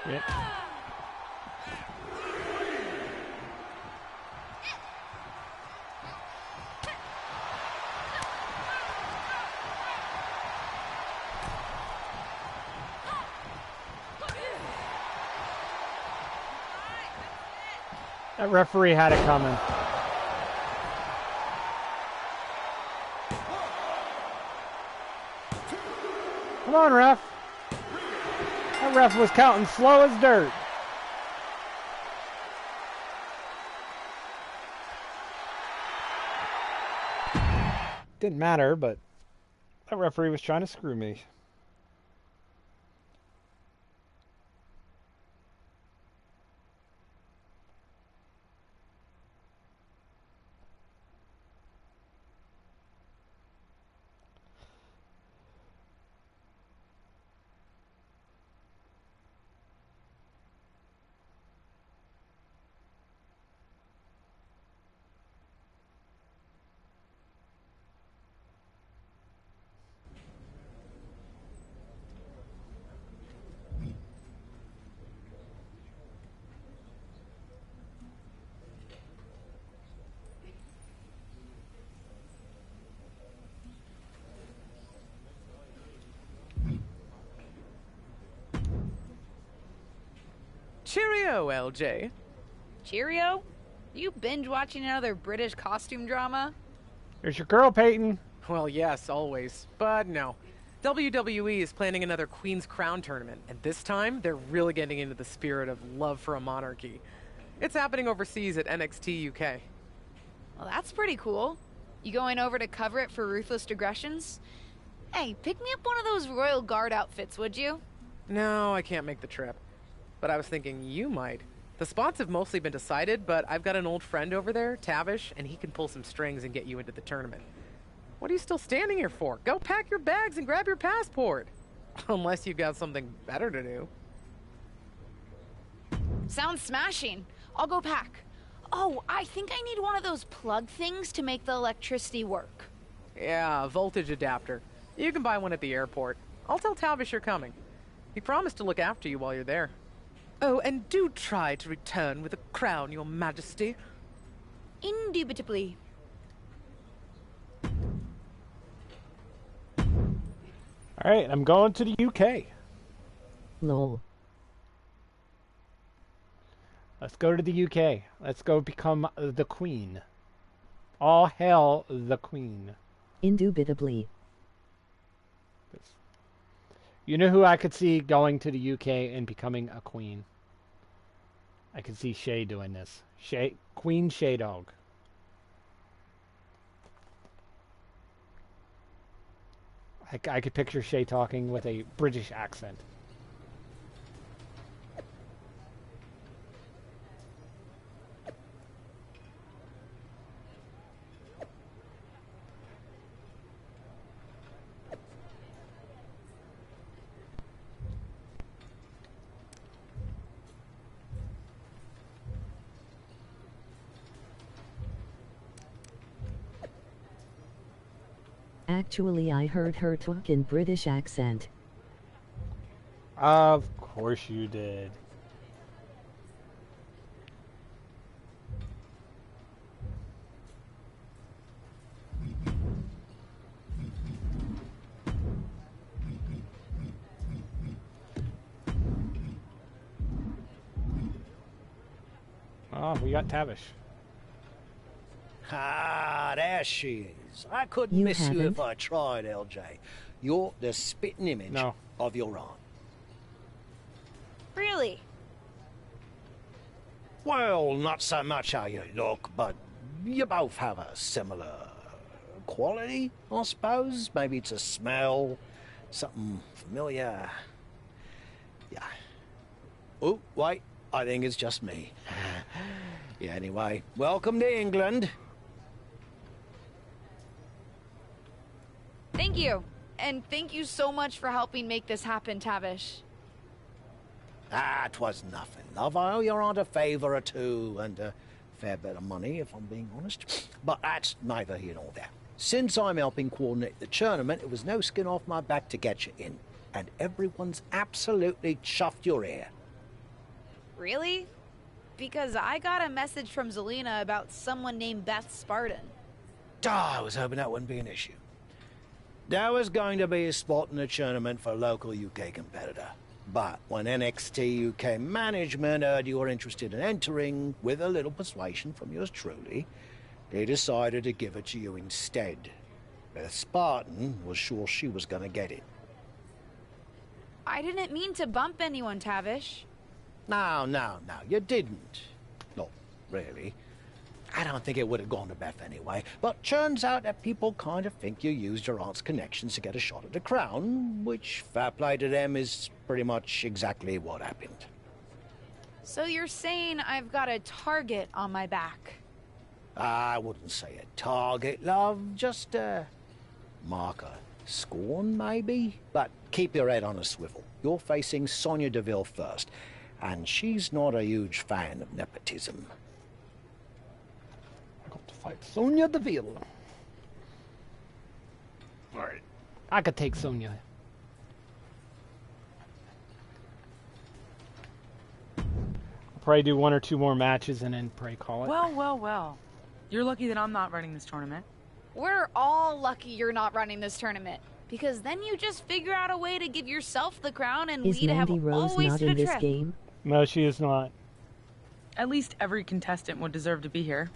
Yep. That referee had it coming. Come on, ref. That ref was counting slow as dirt. Didn't matter, but that referee was trying to screw me. Cheerio, LJ. Cheerio? You binge watching another British costume drama? There's your girl, Peyton. Well, yes, always. But no. WWE is planning another Queen's Crown tournament, and this time they're really getting into the spirit of love for a monarchy. It's happening overseas at NXT UK. Well, that's pretty cool. You going over to cover it for Ruthless Digressions? Hey, pick me up one of those Royal Guard outfits, would you? No, I can't make the trip. But I was thinking you might. The spots have mostly been decided, but I've got an old friend over there, Tavish, and he can pull some strings and get you into the tournament. What are you still standing here for? Go pack your bags and grab your passport. Unless you've got something better to do. Sounds smashing. I'll go pack. Oh, I think I need one of those plug things to make the electricity work. Yeah, a voltage adapter. You can buy one at the airport. I'll tell Tavish you're coming. He promised to look after you while you're there. Oh, and do try to return with a crown, Your Majesty. Indubitably. Alright, I'm going to the UK. Lol. Let's go to the UK. Let's go become the Queen. All hail the Queen. Indubitably. You know who I could see going to the UK and becoming a queen? I could see Shay doing this. Queen Shay Dog. I could picture Shay talking with a British accent. Actually, I heard her talk in British accent. Of course you did. Oh, we got Tavish. Ah, there she is. I couldn't You miss you haven't? if I tried, LJ. You're the spitting image of your aunt. Really? Well, not so much how you look, but you both have a similar quality, I suppose. Maybe it's a smell, something familiar. Yeah. Oh, wait, I think it's just me. Yeah, anyway, welcome to England. Thank you. And thank you so much for helping make this happen, Tavish. Ah, 'twas nothing, love. I owe your aunt a favour or two, and a fair bit of money, if I'm being honest. But that's neither here nor there. Since I'm helping coordinate the tournament, it was no skin off my back to get you in. And everyone's absolutely chuffed your ear. Really? Because I got a message from Zelina about someone named Beth Spartan. I was hoping that wouldn't be an issue. There was going to be a spot in the tournament for a local UK competitor. But when NXT UK management heard you were interested in entering, with a little persuasion from yours truly, they decided to give it to you instead. Beth Spartan was sure she was going to get it. I didn't mean to bump anyone, Tavish. No, you didn't. Not really. I don't think it would have gone to Beth anyway, but turns out that people kind of think you used your aunt's connections to get a shot at the crown, which, fair play to them, is pretty much exactly what happened. So you're saying I've got a target on my back? I wouldn't say a target, love, just a marker. Scorn, maybe? But keep your head on a swivel. You're facing Sonya Deville first, and she's not a huge fan of nepotism. Fight Sonya Deville. Alright. I could take Sonya. I'll probably do one or two more matches and then probably call it. Well. You're lucky that I'm not running this tournament. We're all lucky you're not running this tournament. Because then you just figure out a way to give yourself the crown and Is we'd have Mandy Rose all not wasted in a this trip. game? No, she is not. At least every contestant would deserve to be here.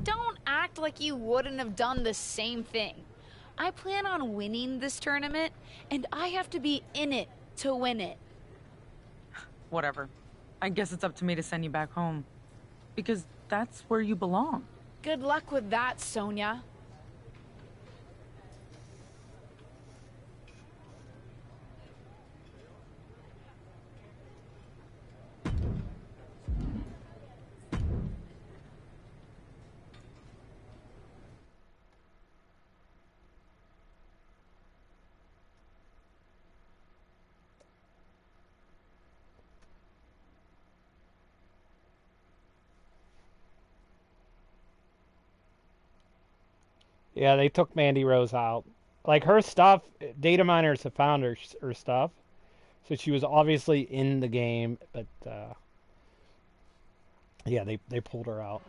Don't act like you wouldn't have done the same thing. I plan on winning this tournament, and I have to be in it to win it. Whatever. I guess it's up to me to send you back home. Because that's where you belong. Good luck with that, Sonya. Yeah, they took Mandy Rose out. Like, her stuff, data miners have found her stuff. So she was obviously in the game, but, yeah, they pulled her out.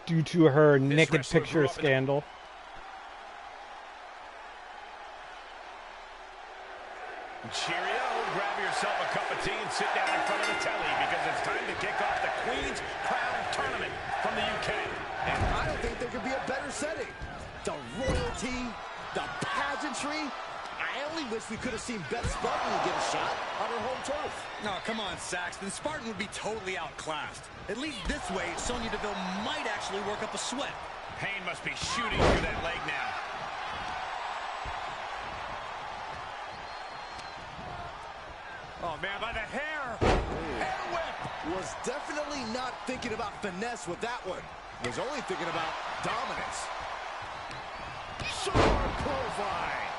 Due to her naked picture scandal. Cheerio, grab yourself a cup of tea and sit down in front of the telly because it's time to kick off the Queen's Crown Tournament from the UK. And I don't think there could be a better setting. The royalty, the pageantry. I only wish we could have seen Beth Spartan get a shot on her home turf. Oh, come on, Saxton. Spartan would be totally outclassed. At least this way, Sonya Deville might actually work up a sweat. Pain must be shooting through that leg now. Oh, man, by the hair. Hair whip. Was definitely not thinking about finesse with that one. Was only thinking about dominance. Sharp clothesline.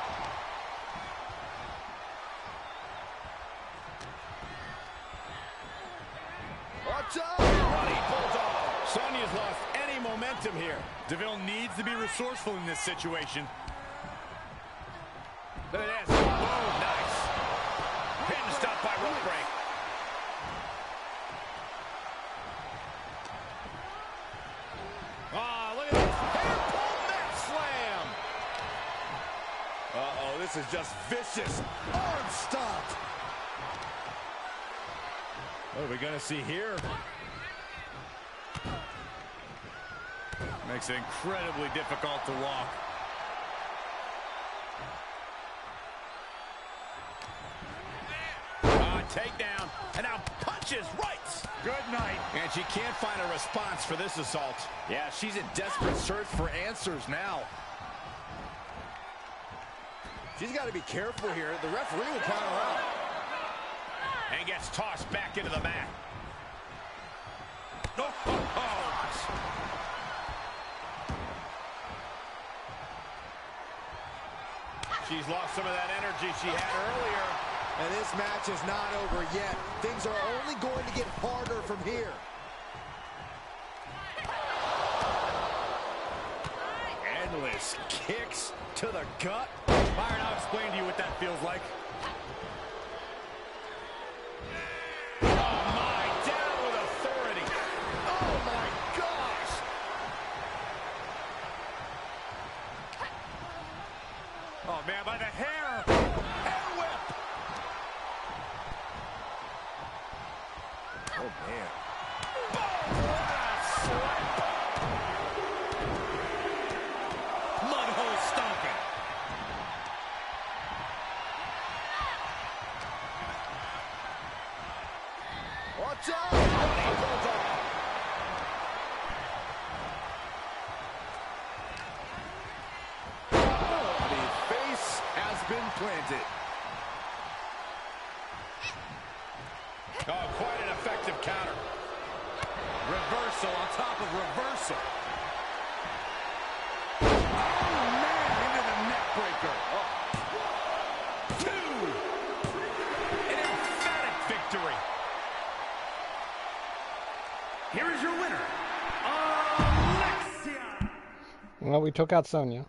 Watch out! Running bulldog. Sonya's lost any momentum here. Deville needs to be resourceful in this situation. Look at this. Oh, nice. Pin stop by rope break. Ah, look at this. Hair pull neck slam. Uh-oh, this is just vicious. Arm stopped. What are we going to see here? Makes it incredibly difficult to walk. Takedown, and now punches right. Good night. And she can't find a response for this assault. Yeah, she's in desperate search for answers now. She's got to be careful here. The referee will count her out. And gets tossed back into the mat. Oh, oh, oh. She's lost some of that energy she had earlier. And this match is not over yet. Things are only going to get harder from here. Endless kicks to the gut. Byron, I'll explain to you what that feels like. Oh, my. Down with authority. Oh, my gosh. Oh, man, by the hair. Hair whip. Oh, man. Boom! What a slap. Mud hole stomping. Watch out! The face has been planted. Oh, quite an effective counter. Reversal on top of reversal. Oh, man, into the neck breaker. Oh. 2. An emphatic victory. Here is your winner, Alexia. Well, we took out Sonya.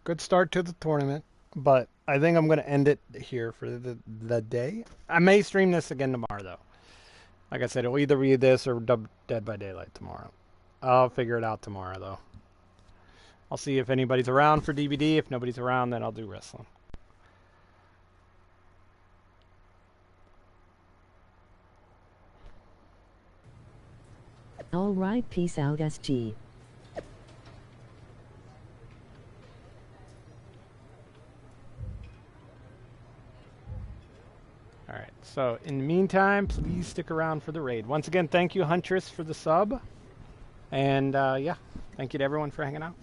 Good start to the tournament, but I think I'm going to end it here for the day. I may stream this again tomorrow, though. Like I said, it'll either be this or Dead by Daylight tomorrow. I'll figure it out tomorrow, though. I'll see if anybody's around for DVD. If nobody's around, then I'll do wrestling. All right, peace out, SG. All right, so in the meantime, please stick around for the raid. Once again, thank you, Huntress, for the sub. And yeah, thank you to everyone for hanging out.